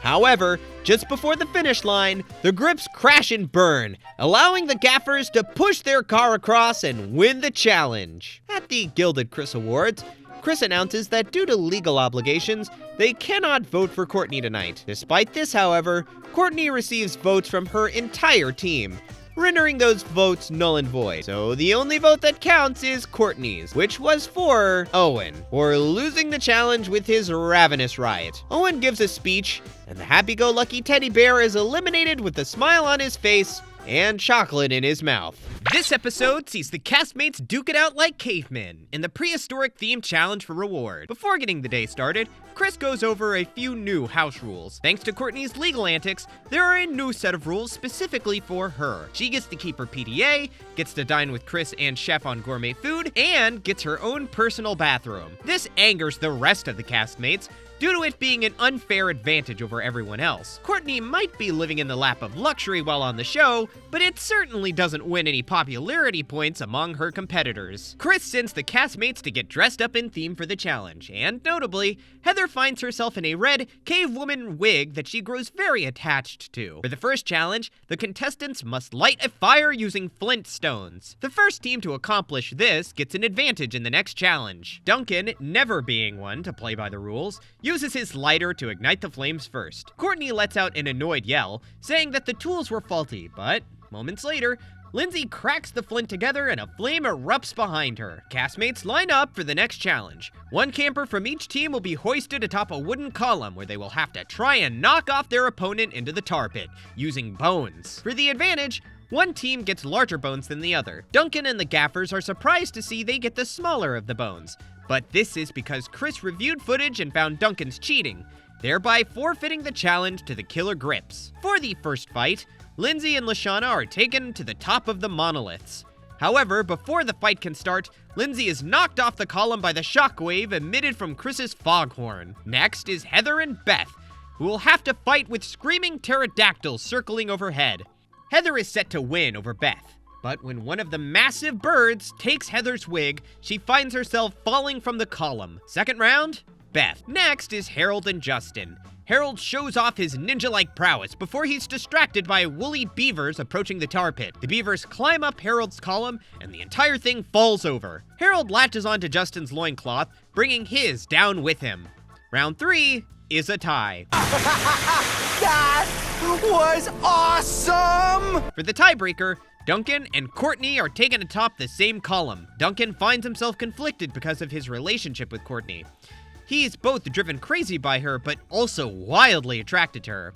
However, just before the finish line, the Grips crash and burn, allowing the gaffers to push their car across and win the challenge. At the Gilded Chris Awards, Chris announces that due to legal obligations, they cannot vote for Courtney tonight. Despite this, however, Courtney receives votes from her entire team, rendering those votes null and void. So the only vote that counts is Courtney's, which was for Owen, for losing the challenge with his ravenous Riot. Owen gives a speech, and the happy-go-lucky teddy bear is eliminated with a smile on his face and chocolate in his mouth. This episode sees the castmates duke it out like cavemen in the prehistoric themed challenge for reward. Before getting the day started, Chris goes over a few new house rules. Thanks to Courtney's legal antics, there are a new set of rules specifically for her. She gets to keep her PDA, gets to dine with Chris and Chef on gourmet food, and gets her own personal bathroom. This angers the rest of the castmates, due to it being an unfair advantage over everyone else. Courtney might be living in the lap of luxury while on the show, but it certainly doesn't win any popularity points among her competitors. Chris sends the castmates to get dressed up in theme for the challenge, and notably, Heather finds herself in a red cavewoman wig that she grows very attached to. For the first challenge, the contestants must light a fire using flint stones. The first team to accomplish this gets an advantage in the next challenge. Duncan, never being one to play by the rules, uses his lighter to ignite the flames first. Courtney lets out an annoyed yell, saying that the tools were faulty, but moments later, Lindsay cracks the flint together and a flame erupts behind her. Castmates line up for the next challenge. One camper from each team will be hoisted atop a wooden column where they will have to try and knock off their opponent into the tar pit, using bones. For the advantage, one team gets larger bones than the other. Duncan and the gaffers are surprised to see they get the smaller of the bones, but this is because Chris reviewed footage and found Duncan's cheating, thereby forfeiting the challenge to the Killer Grips. For the first fight, Lindsay and Lashana are taken to the top of the monoliths. However, before the fight can start, Lindsay is knocked off the column by the shockwave emitted from Chris's foghorn. Next is Heather and Beth, who will have to fight with screaming pterodactyls circling overhead. Heather is set to win over Beth, but when one of the massive birds takes Heather's wig, she finds herself falling from the column. Second round, Beth. Next is Harold and Justin. Harold shows off his ninja-like prowess before he's distracted by woolly beavers approaching the tar pit. The beavers climb up Harold's column, and the entire thing falls over. Harold latches onto Justin's loincloth, bringing his down with him. Round 3 is a tie. That was awesome! For the tiebreaker, Duncan and Courtney are taken atop the same column. Duncan finds himself conflicted because of his relationship with Courtney. He's both driven crazy by her, but also wildly attracted to her.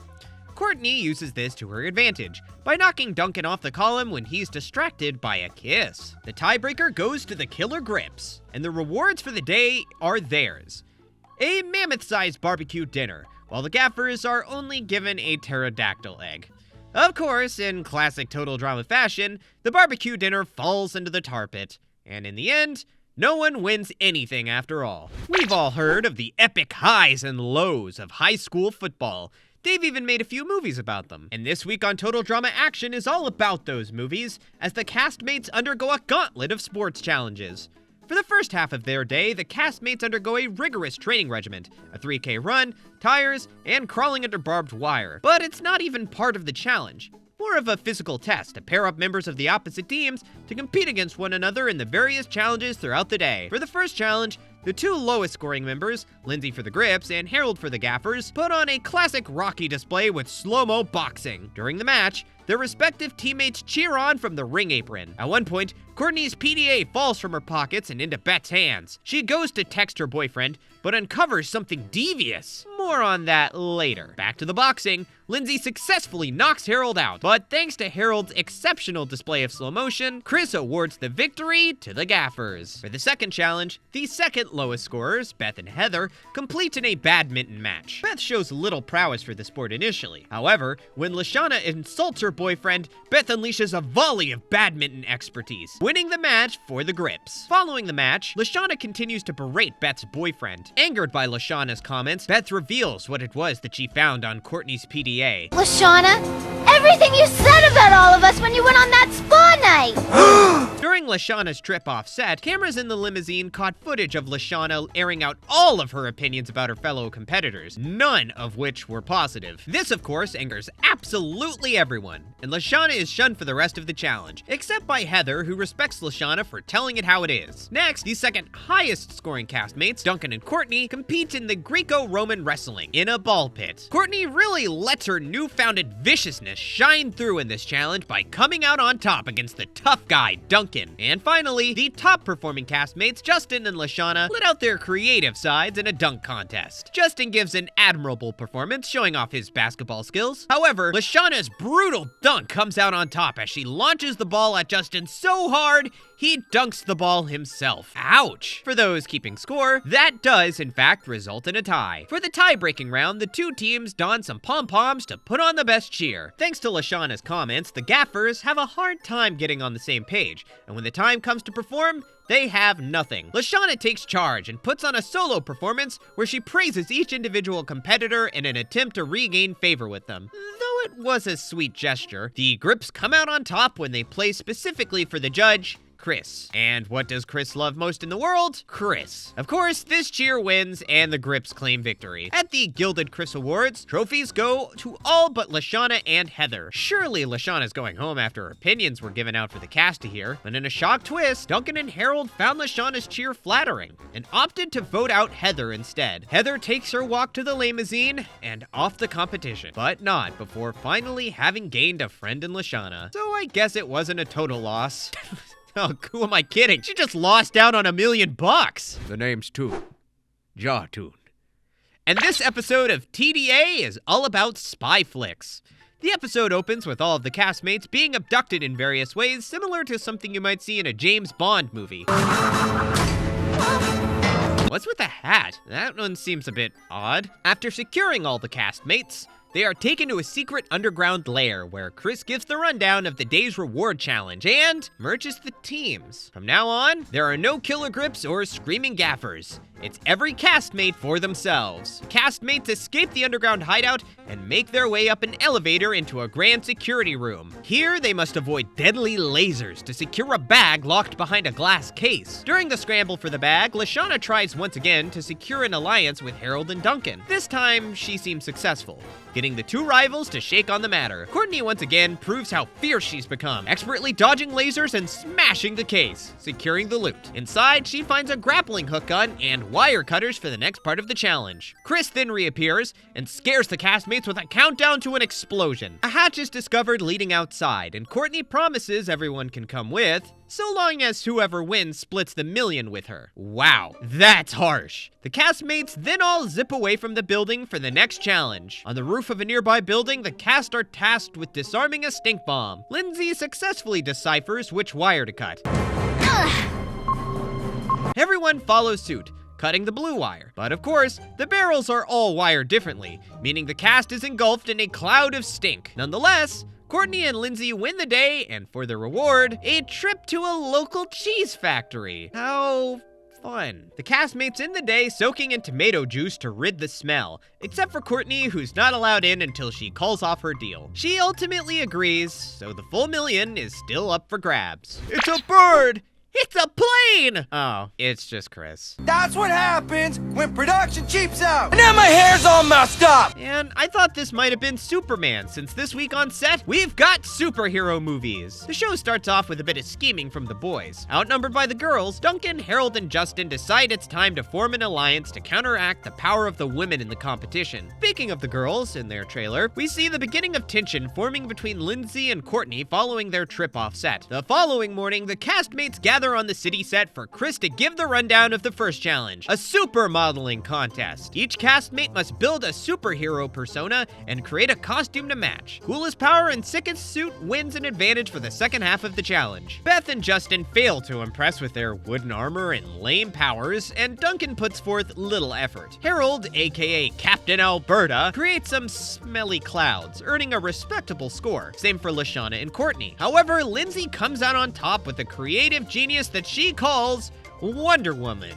Courtney uses this to her advantage by knocking Duncan off the column when he's distracted by a kiss. The tiebreaker goes to the Killer Grips, and the rewards for the day are theirs. A mammoth-sized barbecue dinner, while the gaffers are only given a pterodactyl egg. Of course, in classic total drama fashion, the barbecue dinner falls into the tar pit, and in the end, no one wins anything after all. We've all heard of the epic highs and lows of high school football. They've even made a few movies about them. And this week on Total Drama Action is all about those movies, as the castmates undergo a gauntlet of sports challenges. For the first half of their day, the castmates undergo a rigorous training regimen, a 3K run, tires, and crawling under barbed wire. But it's not even part of the challenge. More of a physical test to pair up members of the opposite teams to compete against one another in the various challenges throughout the day. For the first challenge, the two lowest scoring members, Lindsay for the Grips and Harold for the Gaffers, put on a classic Rocky display with slow-mo boxing. During the match, their respective teammates cheer on from the ring apron. At one point, Courtney's PDA falls from her pockets and into Beth's hands. She goes to text her boyfriend, but uncovers something devious. More on that later. Back to the boxing. Lindsay successfully knocks Harold out, but thanks to Harold's exceptional display of slow motion, Chris awards the victory to the gaffers. For the second challenge, the second lowest scorers, Beth and Heather, compete in a badminton match. Beth shows little prowess for the sport initially. However, when Lashana insults her boyfriend, Beth unleashes a volley of badminton expertise, winning the match for the grips. Following the match, Lashana continues to berate Beth's boyfriend. Angered by Lashana's comments, Beth reveals what it was that she found on Courtney's PDA. Lashana, everything you said about all of us when you went on that spa night! During Lashana's trip off set, cameras in the limousine caught footage of Lashana airing out all of her opinions about her fellow competitors, none of which were positive. This, of course, angers absolutely everyone, and Lashana is shunned for the rest of the challenge, except by Heather, who respects Lashana for telling it how it is. Next, the second highest scoring castmates, Duncan and Courtney, compete in the Greco-Roman wrestling in a ball pit. Courtney really lets her newfounded viciousness shine through in this challenge by coming out on top against the tough guy, Duncan. And finally, the top performing castmates, Justin and Lashana, let out their creative sides in a dunk contest. Justin gives an admirable performance, showing off his basketball skills. However, Lashana's brutal dunk comes out on top as she launches the ball at Justin so hard, he dunks the ball himself. Ouch! For those keeping score, that does, in fact, result in a tie. For the tie-breaking round, the two teams don some pom-poms to put on the best cheer. Thanks to Lashana's comments, the gaffers have a hard time getting on the same page, and when the time comes to perform, they have nothing. Lashana takes charge and puts on a solo performance where she praises each individual competitor in an attempt to regain favor with them. Though it was a sweet gesture, the grips come out on top when they play specifically for the judge, Chris. And what does Chris love most in the world? Chris. Of course, this cheer wins and the grips claim victory. At the Gilded Chris Awards, trophies go to all but Lashana and Heather. Surely Lashana's going home after her opinions were given out for the cast to hear, but in a shock twist, Duncan and Harold found Lashana's cheer flattering and opted to vote out Heather instead. Heather takes her walk to the limousine and off the competition, but not before finally having gained a friend in Lashana. So I guess it wasn't a total loss. Oh, who am I kidding? She just lost out on $1 million. The name's Toon. Jaw Toon. And this episode of TDA is all about spy flicks. The episode opens with all of the castmates being abducted in various ways, similar to something you might see in a James Bond movie. What's with the hat? That one seems a bit odd. After securing all the castmates, they are taken to a secret underground lair where Chris gives the rundown of the day's reward challenge and merges the teams. From now on, there are no killer grips or screaming gaffers. It's every castmate for themselves. Castmates escape the underground hideout and make their way up an elevator into a grand security room. Here, they must avoid deadly lasers to secure a bag locked behind a glass case. During the scramble for the bag, Lashana tries once again to secure an alliance with Harold and Duncan. This time, she seems successful, getting the two rivals to shake on the matter. Courtney once again proves how fierce she's become, expertly dodging lasers and smashing the case, securing the loot. Inside, she finds a grappling hook gun and wire cutters for the next part of the challenge. Chris then reappears and scares the castmates with a countdown to an explosion. A hatch is discovered leading outside, and Courtney promises everyone can come with, so long as whoever wins splits the $1 million with her. Wow, that's harsh. The castmates then all zip away from the building for the next challenge. On the roof of a nearby building, the cast are tasked with disarming a stink bomb. Lindsay successfully deciphers which wire to cut. Everyone follows suit, cutting the blue wire. But of course, the barrels are all wired differently, meaning the cast is engulfed in a cloud of stink. Nonetheless, Courtney and Lindsay win the day, and for their reward, a trip to a local cheese factory. How fun. The castmates end the day soaking in tomato juice to rid the smell, except for Courtney, who's not allowed in until she calls off her deal. She ultimately agrees, so the full $1 million is still up for grabs. It's a bird! It's a plane! Oh, it's just Chris. That's what happens when production cheaps out. And now my hair's all messed up. And I thought this might have been Superman, since this week on set, we've got superhero movies. The show starts off with a bit of scheming from the boys. Outnumbered by the girls, Duncan, Harold, and Justin decide it's time to form an alliance to counteract the power of the women in the competition. Speaking of the girls, in their trailer, we see the beginning of tension forming between Lindsay and Courtney following their trip off set. The following morning, the castmates gather on the city set for Chris to give the rundown of the first challenge, a supermodeling contest. Each castmate must build a superhero persona and create a costume to match. Coolest power and sickest suit wins an advantage for the second half of the challenge. Beth and Justin fail to impress with their wooden armor and lame powers, and Duncan puts forth little effort. Harold, aka Captain Alberta, creates some smelly clouds, earning a respectable score. Same for Lashana and Courtney. However, Lindsay comes out on top with a creative genius that she calls Wonder Woman.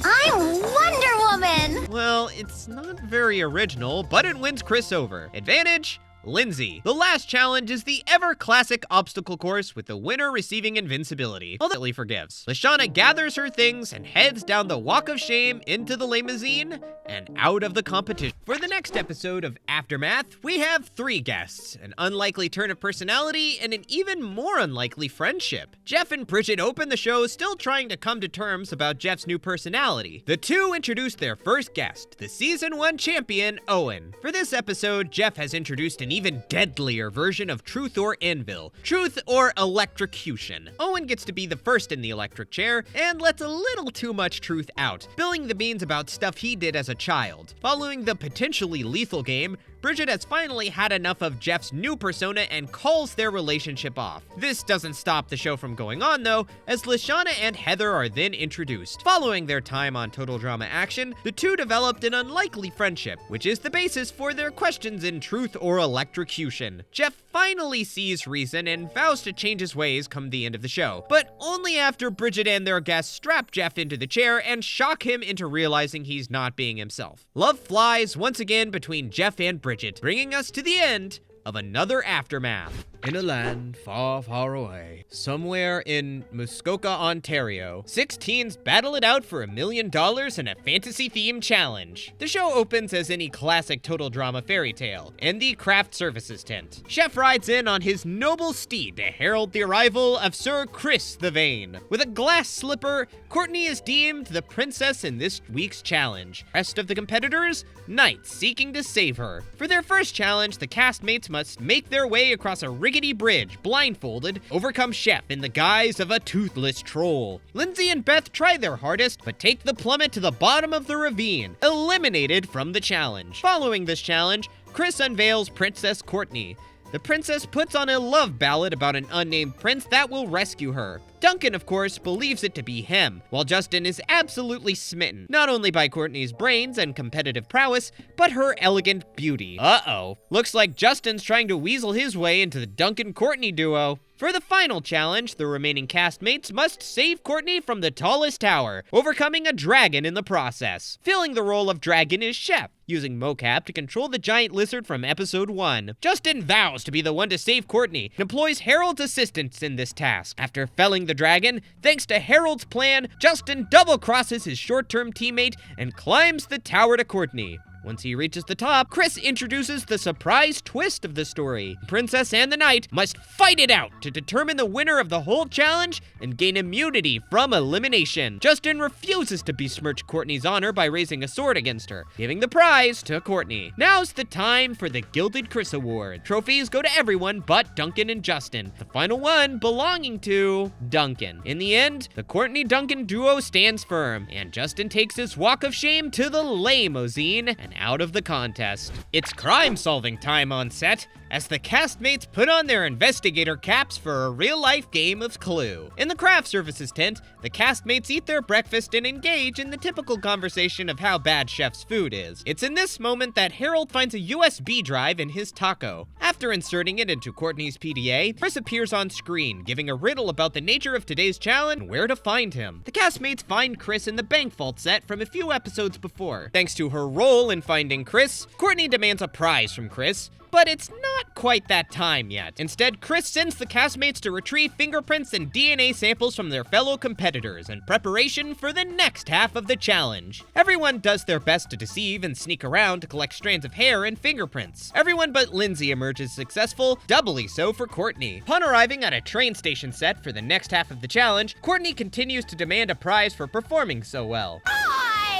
I'm Wonder Woman! Well, it's not very original, but it wins Chris over. Advantage? Lindsay. The last challenge is the ever-classic obstacle course, with the winner receiving invincibility. Ultimately forgives. Lashana gathers her things and heads down the walk of shame into the limousine and out of the competition. For the next episode of Aftermath, we have 3 guests, an unlikely turn of personality, and an even more unlikely friendship. Jeff and Bridget open the show still trying to come to terms about Jeff's new personality. The two introduce their first guest, the Season 1 champion, Owen. For this episode, Jeff has introduced an even deadlier version of Truth or Anvil, Truth or Electrocution. Owen gets to be the first in the electric chair and lets a little too much truth out, spilling the beans about stuff he did as a child. Following the potentially lethal game, Bridget has finally had enough of Jeff's new persona and calls their relationship off. This doesn't stop the show from going on though, as Lashana and Heather are then introduced. Following their time on Total Drama Action, the two developed an unlikely friendship, which is the basis for their questions in Truth or Electrocution. Jeff finally sees reason and vows to change his ways come the end of the show, but only after Bridget and their guests strap Jeff into the chair and shock him into realizing he's not being himself. Love flies once again between Jeff and Bridget, bringing us to the end of another Aftermath. In a land far, far away, somewhere in Muskoka, Ontario, 6 teens battle it out for $1 million in a fantasy-themed challenge. The show opens as any classic total drama fairy tale, in the craft services tent. Chef rides in on his noble steed to herald the arrival of Sir Chris the Vain. With a glass slipper, Courtney is deemed the princess in this week's challenge. Rest of the competitors, knights seeking to save her. For their first challenge, the castmates must make their way across a rickety bridge, blindfolded, overcome Chef in the guise of a toothless troll. Lindsay and Beth try their hardest, but take the plummet to the bottom of the ravine, eliminated from the challenge. Following this challenge, Chris unveils Princess Courtney. The princess puts on a love ballad about an unnamed prince that will rescue her. Duncan, of course, believes it to be him, while Justin is absolutely smitten, not only by Courtney's brains and competitive prowess, but her elegant beauty. Uh-oh. Looks like Justin's trying to weasel his way into the Duncan-Courtney duo. For the final challenge, the remaining castmates must save Courtney from the tallest tower, overcoming a dragon in the process. Filling the role of dragon is Chef, using mocap to control the giant lizard from episode 1. Justin vows to be the one to save Courtney and employs Harold's assistance in this task. After felling the dragon, thanks to Harold's plan, Justin double-crosses his short-term teammate and climbs the tower to Courtney. Once he reaches the top, Chris introduces the surprise twist of the story. The princess and the knight must fight it out to determine the winner of the whole challenge and gain immunity from elimination. Justin refuses to besmirch Courtney's honor by raising a sword against her, giving the prize to Courtney. Now's the time for the Gilded Chris Award. Trophies go to everyone but Duncan and Justin, the final one belonging to Duncan. In the end, the Courtney-Duncan duo stands firm, and Justin takes his walk of shame to the limousine and out of the contest. It's crime-solving time on set, as the castmates put on their investigator caps for a real-life game of Clue. In the craft services tent, the castmates eat their breakfast and engage in the typical conversation of how bad Chef's food is. It's in this moment that Harold finds a USB drive in his taco. After inserting it into Courtney's PDA, Chris appears on screen, giving a riddle about the nature of today's challenge and where to find him. The castmates find Chris in the bank vault set from a few episodes before. Thanks to her role in upon finding Chris, Courtney demands a prize from Chris, but it's not quite that time yet. Instead, Chris sends the castmates to retrieve fingerprints and DNA samples from their fellow competitors in preparation for the next half of the challenge. Everyone does their best to deceive and sneak around to collect strands of hair and fingerprints. Everyone but Lindsay emerges successful, doubly so for Courtney. Upon arriving at a train station set for the next half of the challenge, Courtney continues to demand a prize for performing so well.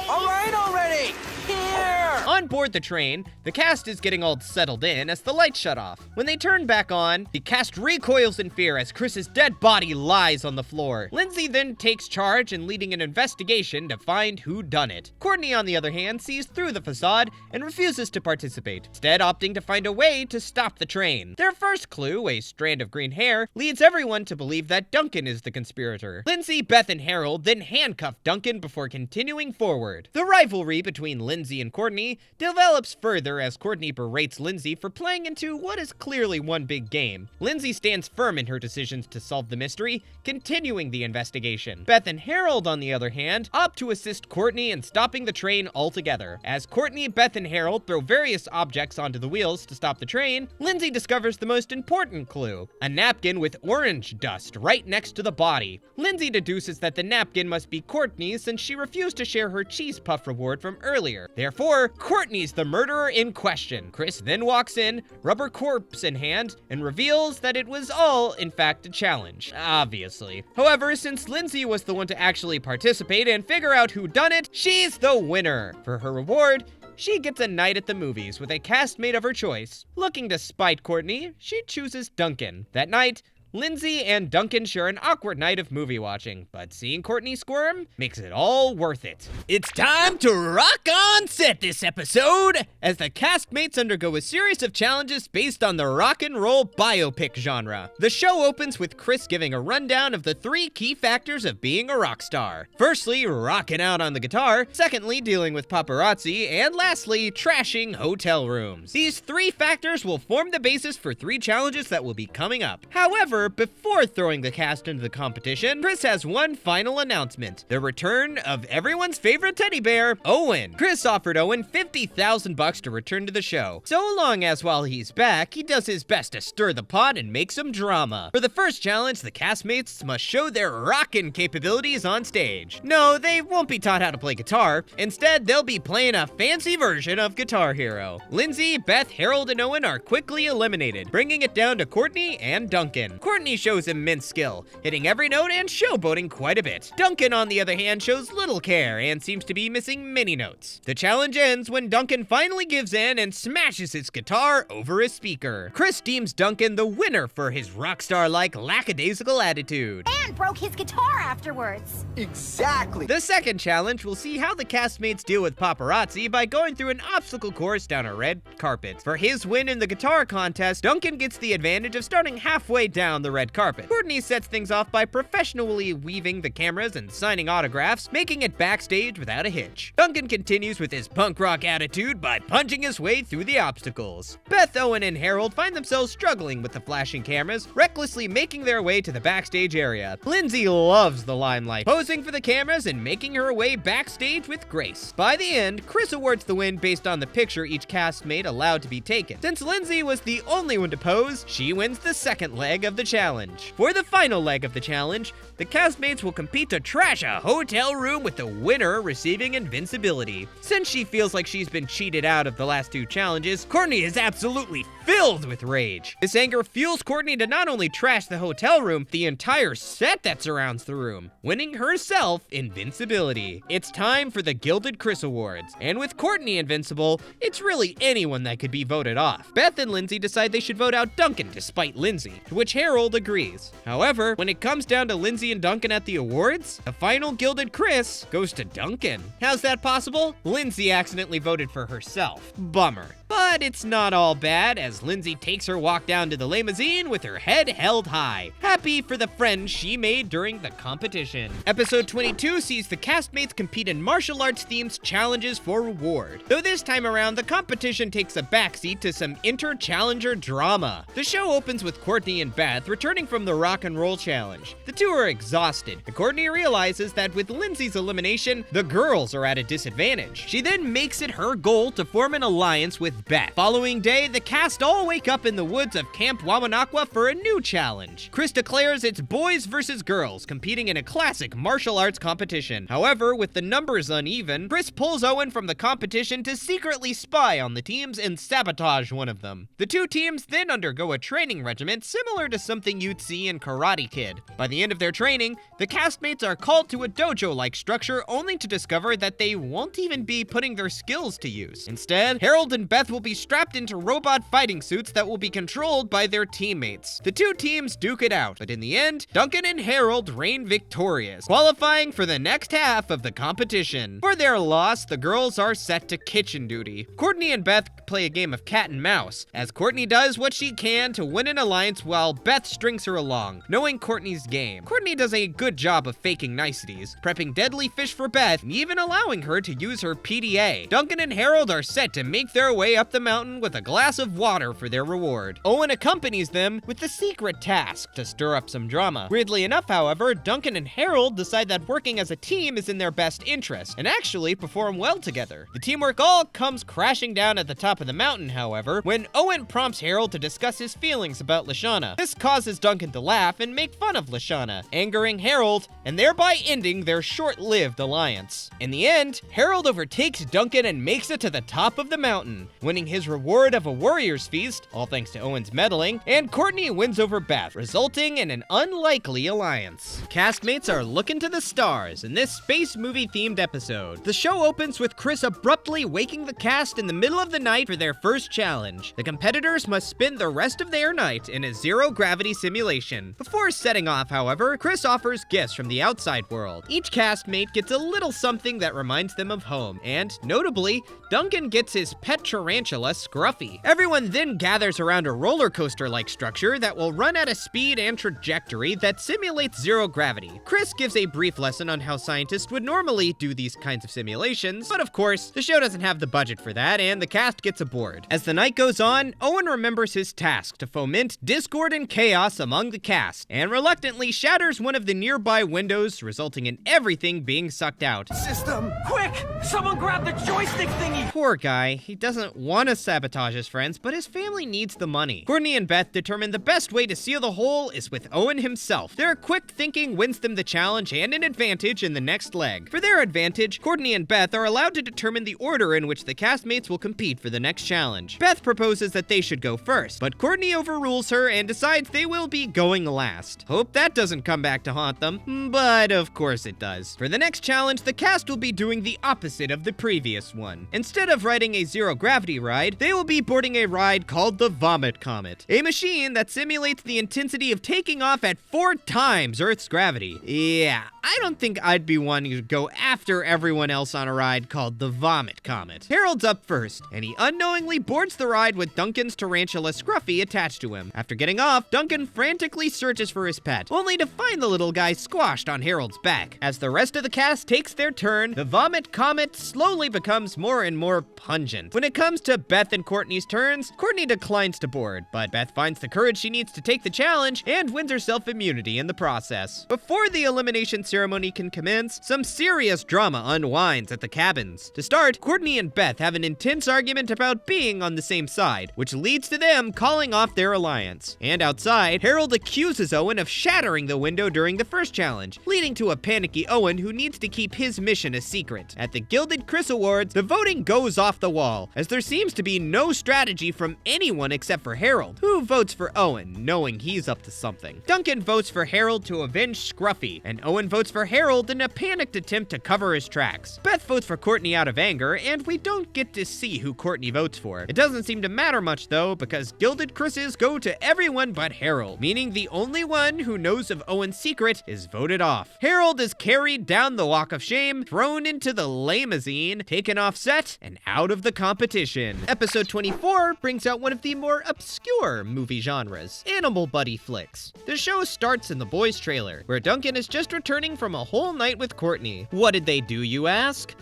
All right already! Here! On board the train, the cast is getting all settled in as the lights shut off. When they turn back on, the cast recoils in fear as Chris's dead body lies on the floor. Lindsay then takes charge in leading an investigation to find who done it. Courtney, on the other hand, sees through the facade and refuses to participate, instead opting to find a way to stop the train. Their first clue, a strand of green hair, leads everyone to believe that Duncan is the conspirator. Lindsay, Beth, and Harold then handcuff Duncan before continuing forward. The rivalry between Lindsay and Courtney develops further as Courtney berates Lindsay for playing into what is clearly one big game. Lindsay stands firm in her decisions to solve the mystery, continuing the investigation. Beth and Harold, on the other hand, opt to assist Courtney in stopping the train altogether. As Courtney, Beth, and Harold throw various objects onto the wheels to stop the train, Lindsay discovers the most important clue, a napkin with orange dust right next to the body. Lindsay deduces that the napkin must be Courtney's since she refused to share her cheese puff reward from earlier. Therefore, Courtney's the murderer in question. Chris then walks in, rubber corpse in hand, and reveals that it was all, in fact, a challenge. Obviously. However, since Lindsay was the one to actually participate and figure out who done it, she's the winner. For her reward, she gets a night at the movies with a castmate of her choice. Looking to spite Courtney, she chooses Duncan. That night, Lindsay and Duncan share an awkward night of movie watching, but seeing Courtney squirm makes it all worth it. It's time to rock on set this episode, as the castmates undergo a series of challenges based on the rock and roll biopic genre. The show opens with Chris giving a rundown of the 3 key factors of being a rock star. Firstly, rocking out on the guitar. Secondly, dealing with paparazzi. And lastly, trashing hotel rooms. These 3 factors will form the basis for 3 challenges that will be coming up. However, before throwing the cast into the competition, Chris has one final announcement: the return of everyone's favorite teddy bear, Owen. Chris offered Owen $50,000 to return to the show, so long as while he's back, he does his best to stir the pot and make some drama. For the first challenge, the castmates must show their rockin' capabilities on stage. No, they won't be taught how to play guitar. Instead, they'll be playing a fancy version of Guitar Hero. Lindsay, Beth, Harold, and Owen are quickly eliminated, bringing it down to Courtney and Duncan. Courtney shows immense skill, hitting every note and showboating quite a bit. Duncan, on the other hand, shows little care and seems to be missing many notes. The challenge ends when Duncan finally gives in and smashes his guitar over his speaker. Chris deems Duncan the winner for his rockstar-like lackadaisical attitude. And broke his guitar afterwards. Exactly! The second challenge will see how the castmates deal with paparazzi by going through an obstacle course down a red carpet. For his win in the guitar contest, Duncan gets the advantage of starting halfway down the red carpet. Courtney sets things off by professionally weaving the cameras and signing autographs, making it backstage without a hitch. Duncan continues with his punk rock attitude by punching his way through the obstacles. Beth, Owen, and Harold find themselves struggling with the flashing cameras, recklessly making their way to the backstage area. Lindsay loves the limelight, posing for the cameras and making her way backstage with grace. By the end, Chris awards the win based on the picture each castmate allowed to be taken. Since Lindsay was the only one to pose, she wins the second leg of the challenge. For the final leg of the challenge, the castmates will compete to trash a hotel room, with the winner receiving invincibility. Since she feels like she's been cheated out of the last 2 challenges, Courtney is absolutely filled with rage. This anger fuels Courtney to not only trash the hotel room, the entire set that surrounds the room, winning herself invincibility. It's time for the Gilded Chris Awards, and with Courtney invincible, it's really anyone that could be voted off. Beth and Lindsay decide they should vote out Duncan to spite Lindsay, to which Harold agrees. However, when it comes down to Lindsay and Duncan at the awards, the final Gilded Chris goes to Duncan. How's that possible? Lindsay accidentally voted for herself. Bummer. But it's not all bad, as Lindsay takes her walk down to the limousine with her head held high, happy for the friends she made during the competition. Episode 22 sees the castmates compete in martial arts themed challenges for reward. Though this time around, the competition takes a backseat to some inter-challenger drama. The show opens with Courtney and Beth returning from the rock and roll challenge. The two are exhausted, and Courtney realizes that with Lindsay's elimination, the girls are at a disadvantage. She then makes it her goal to form an alliance with Beth. Following day, the cast all wake up in the woods of Camp Wawanakwa for a new challenge. Chris declares it's boys versus girls, competing in a classic martial arts competition. However, with the numbers uneven, Chris pulls Owen from the competition to secretly spy on the teams and sabotage one of them. The two teams then undergo a training regimen similar to something you'd see in Karate Kid. By the end of their training, the castmates are called to a dojo-like structure only to discover that they won't even be putting their skills to use. Instead, Harold and Beth will be strapped into robot fighting suits that will be controlled by their teammates. The two teams duke it out, but in the end, Duncan and Harold reign victorious, qualifying for the next half of the competition. For their loss, the girls are set to kitchen duty. Courtney and Beth play a game of cat and mouse, as Courtney does what she can to win an alliance while Beth strings her along, knowing Courtney's game. Courtney does a good job of faking niceties, prepping deadly fish for Beth, and even allowing her to use her PDA. Duncan and Harold are set to make their way up the mountain with a glass of water for their reward. Owen accompanies them with the secret task to stir up some drama. Weirdly enough, however, Duncan and Harold decide that working as a team is in their best interest, and actually perform well together. The teamwork all comes crashing down at the top of the mountain, however, when Owen prompts Harold to discuss his feelings about Lashana. This causes Duncan to laugh and make fun of Lashana, angering Harold, and thereby ending their short-lived alliance. In the end, Harold overtakes Duncan and makes it to the top of the mountain, winning his reward of a warrior's feast, all thanks to Owen's meddling, and Courtney wins over Beth, resulting in an unlikely alliance. Castmates are looking to the stars in this space movie-themed episode. The show opens with Chris abruptly waking the cast in the middle of the night for their first challenge. The competitors must spend the rest of their night in a zero-gravity simulation. Before setting off, however, Chris offers gifts from the outside world. Each castmate gets a little something that reminds them of home, and notably, Duncan gets his pet tarantula, Scruffy. Everyone then gathers around a roller coaster-like structure that will run at a speed and trajectory that simulates zero gravity. Chris gives a brief lesson on how scientists would normally do these kinds of simulations, but of course, the show doesn't have the budget for that, and the cast gets aboard. As the night goes on, Owen remembers his task to foment discord and chaos among the cast, and reluctantly shatters one of the nearby windows, resulting in everything being sucked out. System! Quick! Someone grab the joystick thingy! Poor guy, he doesn't want to sabotage his friends, but his family needs the money. Courtney and Beth determine the best way to seal the hole is with Owen himself. Their quick thinking wins them the challenge and an advantage in the next leg. For their advantage, Courtney and Beth are allowed to determine the order in which the castmates will compete for the next challenge. Beth proposes that they should go first, but Courtney overrules her and decides they will be going last. Hope that doesn't come back to haunt them, but of course it does. For the next challenge, the cast will be doing the opposite of the previous one. Instead of riding a zero-gravity ride, they will be boarding a ride called the Vomit Comet, a machine that simulates the intensity of taking off at 4 times Earth's gravity. Yeah, I don't think I'd be wanting to go after everyone else on a ride called the Vomit Comet. Harold's up first, and he unknowingly boards the ride with Duncan's tarantula Scruffy attached to him. After getting off, Duncan frantically searches for his pet, only to find the little guy squashed on Harold's back. As the rest of the cast takes their turn, the Vomit Comet slowly becomes more and more pungent. When it comes to Beth and Courtney's turns, Courtney declines to board, but Beth finds the courage she needs to take the challenge and wins herself immunity in the process. Before the elimination ceremony can commence, some serious drama unwinds at the cabins. To start, Courtney and Beth have an intense argument about being on the same side, which leads to them calling off their alliance. And outside, Harold accuses Owen of shattering the window during the first challenge, leading to a panicky Owen who needs to keep his mission a secret. At the Gilded Chris Awards, the voting goes off the wall, as there seems to be no strategy from anyone except for Harold, who votes for Owen, knowing he's up to something. Duncan votes for Harold to avenge Scruffy, and Owen votes for Harold in a panicked attempt to cover his tracks. Beth votes for Courtney out of anger, and we don't get to see who Courtney votes for. It doesn't seem to matter much though, because Gilded Chris's go to everyone but Harold, meaning the only one who knows of Owen's secret is voted off. Harold is carried down the walk of shame, thrown into the limousine, taken off set, and out of the competition. Resur-eggtion. Episode 24 brings out one of the more obscure movie genres, animal buddy flicks. The show starts in the boys' trailer, where Duncan is just returning from a whole night with Courtney. What did they do, you ask?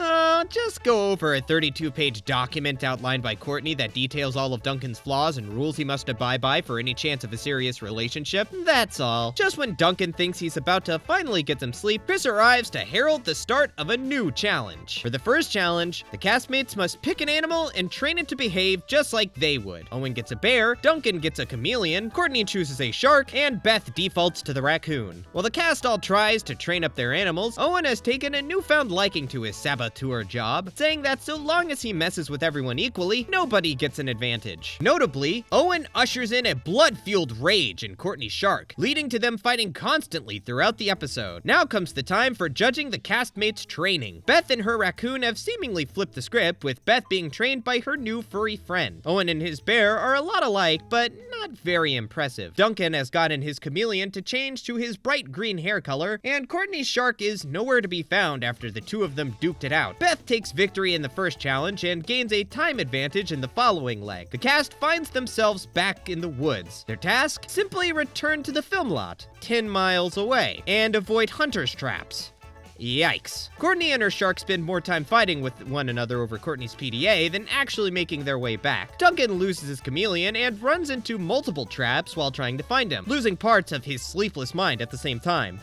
Just go over a 32-page document outlined by Courtney that details all of Duncan's flaws and rules he must abide by for any chance of a serious relationship. That's all. Just when Duncan thinks he's about to finally get some sleep, Chris arrives to herald the start of a new challenge. For the first challenge, the castmates must pick an animal and train it to behave just like they would. Owen gets a bear, Duncan gets a chameleon, Courtney chooses a shark, and Beth defaults to the raccoon. While the cast all tries to train up their animals, Owen has taken a newfound liking to his saboteur job, saying that so long as he messes with everyone equally, nobody gets an advantage. Notably, Owen ushers in a blood-fueled rage in Courtney's shark, leading to them fighting constantly throughout the episode. Now comes the time for judging the castmates' training. Beth and her raccoon have seemingly flipped the script, with Beth being trained by her new furry friend. Owen and his bear are a lot alike, but not very impressive. Duncan has gotten his chameleon to change to his bright green hair color, and Courtney's shark is nowhere to be found after the two of them duked it out. Beth takes victory in the first challenge and gains a time advantage in the following leg. The cast finds themselves back in the woods. Their task? Simply return to the film lot, 10 miles away, and avoid hunters' traps. Yikes. Courtney and her shark spend more time fighting with one another over Courtney's PDA than actually making their way back. Duncan loses his chameleon and runs into multiple traps while trying to find him, losing parts of his sleepless mind at the same time.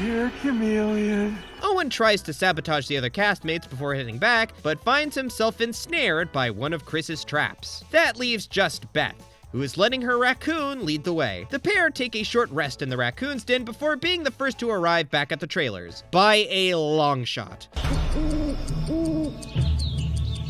Here, chameleon. Owen tries to sabotage the other castmates before heading back, but finds himself ensnared by one of Chris's traps. That leaves just Beth, who is letting her raccoon lead the way. The pair take a short rest in the raccoon's den before being the first to arrive back at the trailers, by a long shot.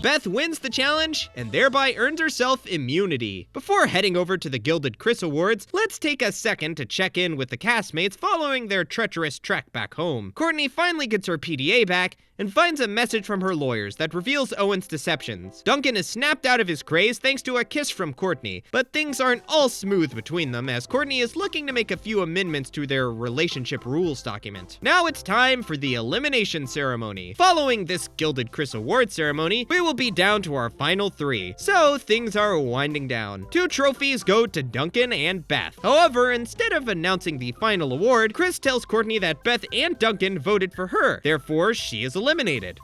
Beth wins the challenge and thereby earns herself immunity. Before heading over to the Gilded Chris Awards, let's take a second to check in with the castmates following their treacherous trek back home. Courtney finally gets her PDA back and finds a message from her lawyers that reveals Owen's deceptions. Duncan is snapped out of his craze thanks to a kiss from Courtney, but things aren't all smooth between them as Courtney is looking to make a few amendments to their relationship rules document. Now it's time for the elimination ceremony. Following this Gilded Chris Award ceremony, we will be down to our final 3, so things are winding down. 2 trophies go to Duncan and Beth. However, instead of announcing the final award, Chris tells Courtney that Beth and Duncan voted for her, therefore she is eliminated.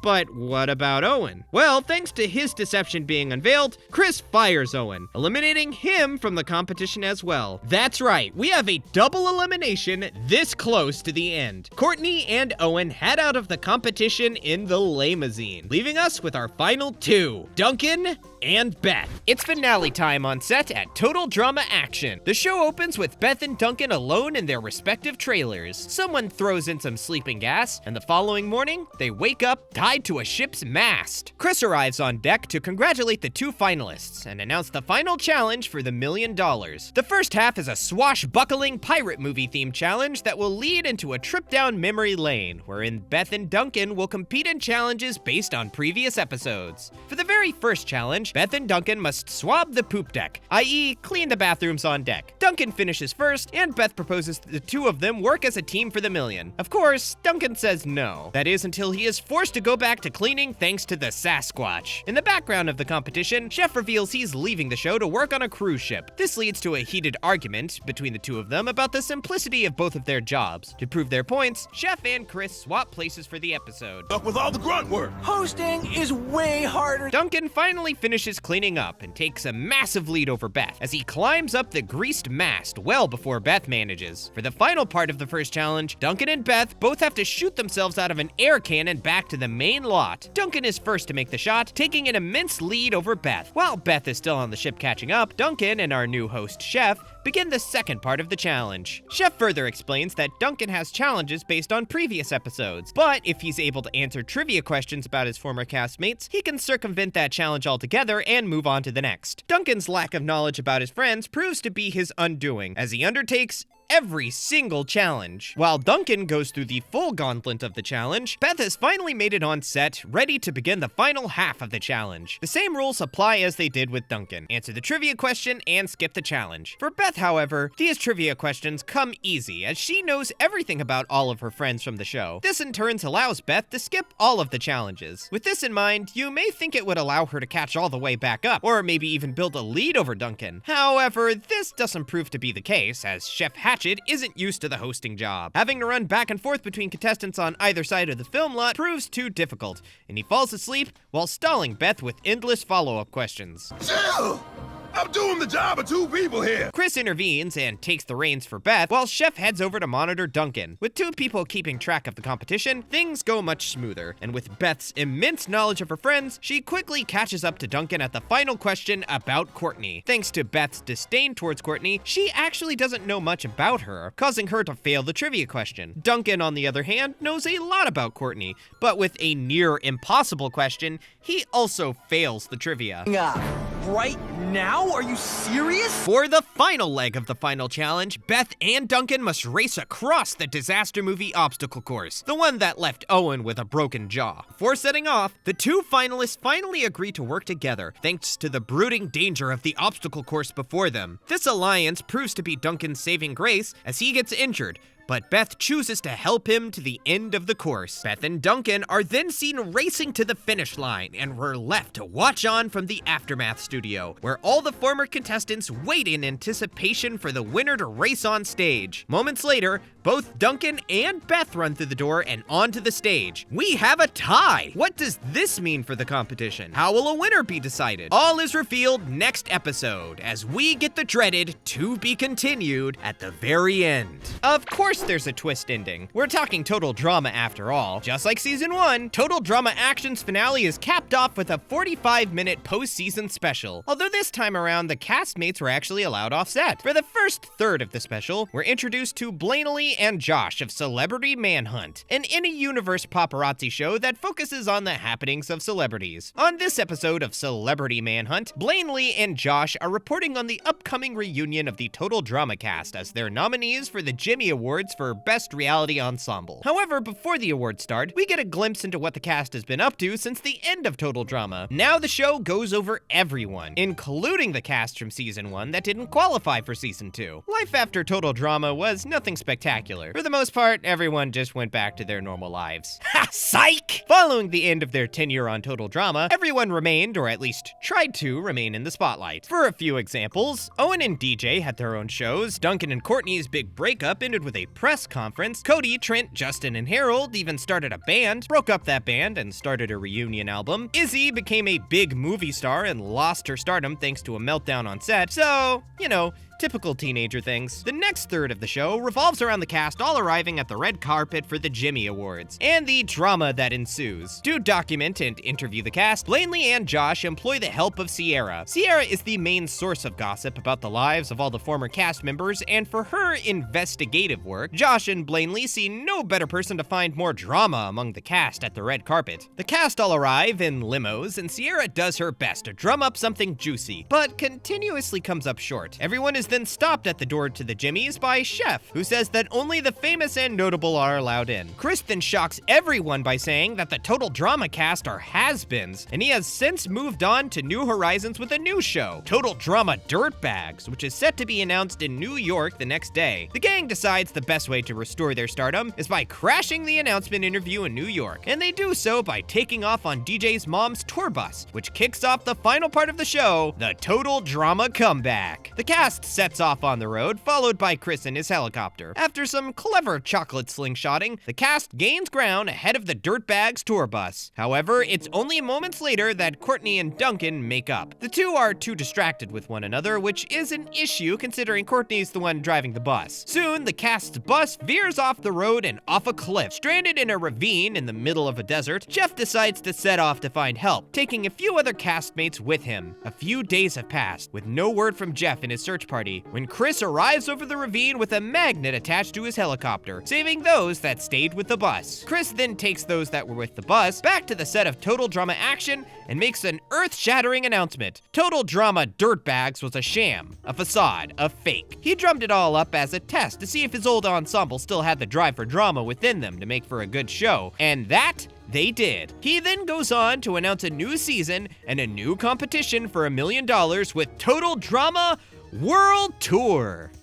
But what about Owen? Well, thanks to his deception being unveiled, Chris fires Owen, eliminating him from the competition as well. That's right, we have a double elimination this close to the end. Courtney and Owen head out of the competition in the limousine, leaving us with our final 2, Duncan and Beth. It's finale time on set at Total Drama Action. The show opens with Beth and Duncan alone in their respective trailers. Someone throws in some sleeping gas, and the following morning, they wake up tied to a ship's mast. Chris arrives on deck to congratulate the 2 finalists and announce the final challenge for the $1 million. The first half is a swashbuckling pirate movie themed challenge that will lead into a trip down memory lane, wherein Beth and Duncan will compete in challenges based on previous episodes. For the very first challenge, Beth and Duncan must swab the poop deck, i.e. clean the bathrooms on deck. Duncan finishes first, and Beth proposes the 2 of them work as a team for the $1 million. Of course, Duncan says no. That is until he is forced to go back to cleaning thanks to the Sasquatch. In the background of the competition, Chef reveals he's leaving the show to work on a cruise ship. This leads to a heated argument between the 2 of them about the simplicity of both of their jobs. To prove their points, Chef and Chris swap places for the episode. Up with all the grunt work. Hosting is way harder. Duncan finally finishes cleaning up and takes a massive lead over Beth as he climbs up the greased mast well before Beth manages. For the final part of the first challenge, Duncan and Beth both have to shoot themselves out of an air cannon back to the main lot. Duncan is first to make the shot, taking an immense lead over Beth. While Beth is still on the ship catching up, Duncan and our new host, Chef, begin the second part of the challenge. Chef further explains that Duncan has challenges based on previous episodes, but if he's able to answer trivia questions about his former castmates, he can circumvent that challenge altogether and move on to the next. Duncan's lack of knowledge about his friends proves to be his undoing, as he undertakes every single challenge. While Duncan goes through the full gauntlet of the challenge, Beth has finally made it on set, ready to begin the final half of the challenge. The same rules apply as they did with Duncan. Answer the trivia question and skip the challenge. For Beth, however, these trivia questions come easy, as she knows everything about all of her friends from the show. This in turn allows Beth to skip all of the challenges. With this in mind, you may think it would allow her to catch all the way back up, or maybe even build a lead over Duncan. However, this doesn't prove to be the case, as Chef Hatchet isn't used to the hosting job. Having to run back and forth between contestants on either side of the film lot proves too difficult, and he falls asleep while stalling Beth with endless follow-up questions. Chill! I'm doing the job of two people here. Chris intervenes and takes the reins for Beth, while Chef heads over to monitor Duncan. With two people keeping track of the competition, things go much smoother, and with Beth's immense knowledge of her friends, she quickly catches up to Duncan at the final question about Courtney. Thanks to Beth's disdain towards Courtney, she actually doesn't know much about her, causing her to fail the trivia question. Duncan, on the other hand, knows a lot about Courtney, but with a near impossible question, he also fails the trivia. Right now? Are you serious? For the final leg of the final challenge, Beth and Duncan must race across the disaster movie obstacle course, the one that left Owen with a broken jaw. Before setting off, the two finalists finally agree to work together, thanks to the brooding danger of the obstacle course before them. This alliance proves to be Duncan's saving grace as he gets injured, but Beth chooses to help him to the end of the course. Beth and Duncan are then seen racing to the finish line, and we're left to watch on from the Aftermath studio, where all the former contestants wait in anticipation for the winner to race on stage. Moments later, both Duncan and Beth run through the door and onto the stage. We have a tie! What does this mean for the competition? How will a winner be decided? All is revealed next episode, as we get the dreaded to be continued at the very end. Of course there's a twist ending. We're talking total drama after all. Just like season 1, Total Drama Action's finale is capped off with a 45-minute post-season special. Although this time around, the castmates were actually allowed off set. For the first third of the special, we're introduced to Blanley and Josh of Celebrity Manhunt, an in-a-universe paparazzi show that focuses on the happenings of celebrities. On this episode of Celebrity Manhunt, Blanley and Josh are reporting on the upcoming reunion of the Total Drama cast as their nominees for the Jimmy Awards for Best Reality Ensemble. However, before the awards start, we get a glimpse into what the cast has been up to since the end of Total Drama. Now the show goes over everyone, including the cast from season 1 that didn't qualify for season 2. Life after Total Drama was nothing spectacular. For the most part, everyone just went back to their normal lives. Ha! Psych! Following the end of their tenure on Total Drama, everyone remained, or at least tried to remain, in the spotlight. For a few examples, Owen and DJ had their own shows, Duncan and Courtney's big breakup ended with a press conference, Cody, Trent, Justin, and Harold even started a band, broke up that band, and started a reunion album. Izzy became a big movie star and lost her stardom thanks to a meltdown on set, so, you know, typical teenager things. The next third of the show revolves around the cast all arriving at the red carpet for the Jimmy Awards, and the drama that ensues. To document and interview the cast, Blanley and Josh employ the help of Sierra. Sierra is the main source of gossip about the lives of all the former cast members, and for her investigative work, Josh and Blanley see no better person to find more drama among the cast at the red carpet. The cast all arrive in limos, and Sierra does her best to drum up something juicy, but continuously comes up short. Everyone is then stopped at the door to the Jimmys by Chef, who says that only the famous and notable are allowed in. Chris then shocks everyone by saying that the Total Drama cast are has-beens, and he has since moved on to New Horizons with a new show, Total Drama Dirtbags, which is set to be announced in New York the next day. The gang decides the best way to restore their stardom is by crashing the announcement interview in New York, and they do so by taking off on DJ's mom's tour bus, which kicks off the final part of the show, the Total Drama Comeback. The cast sets off on the road, followed by Chris in his helicopter. After some clever chocolate slingshotting, the cast gains ground ahead of the Dirtbags tour bus. However, it's only moments later that Courtney and Duncan make up. The two are too distracted with one another, which is an issue considering Courtney's the one driving the bus. Soon, the cast's bus veers off the road and off a cliff. Stranded in a ravine in the middle of a desert, Jeff decides to set off to find help, taking a few other castmates with him. A few days have passed, with no word from Jeff and his search party party when Chris arrives over the ravine with a magnet attached to his helicopter, saving those that stayed with the bus. Chris then takes those that were with the bus back to the set of Total Drama Action and makes an earth-shattering announcement. Total Drama Dirtbags was a sham, a facade, a fake. He drummed it all up as a test to see if his old ensemble still had the drive for drama within them to make for a good show, and that they did. He then goes on to announce a new season and a new competition for $1 million with Total Drama World Tour.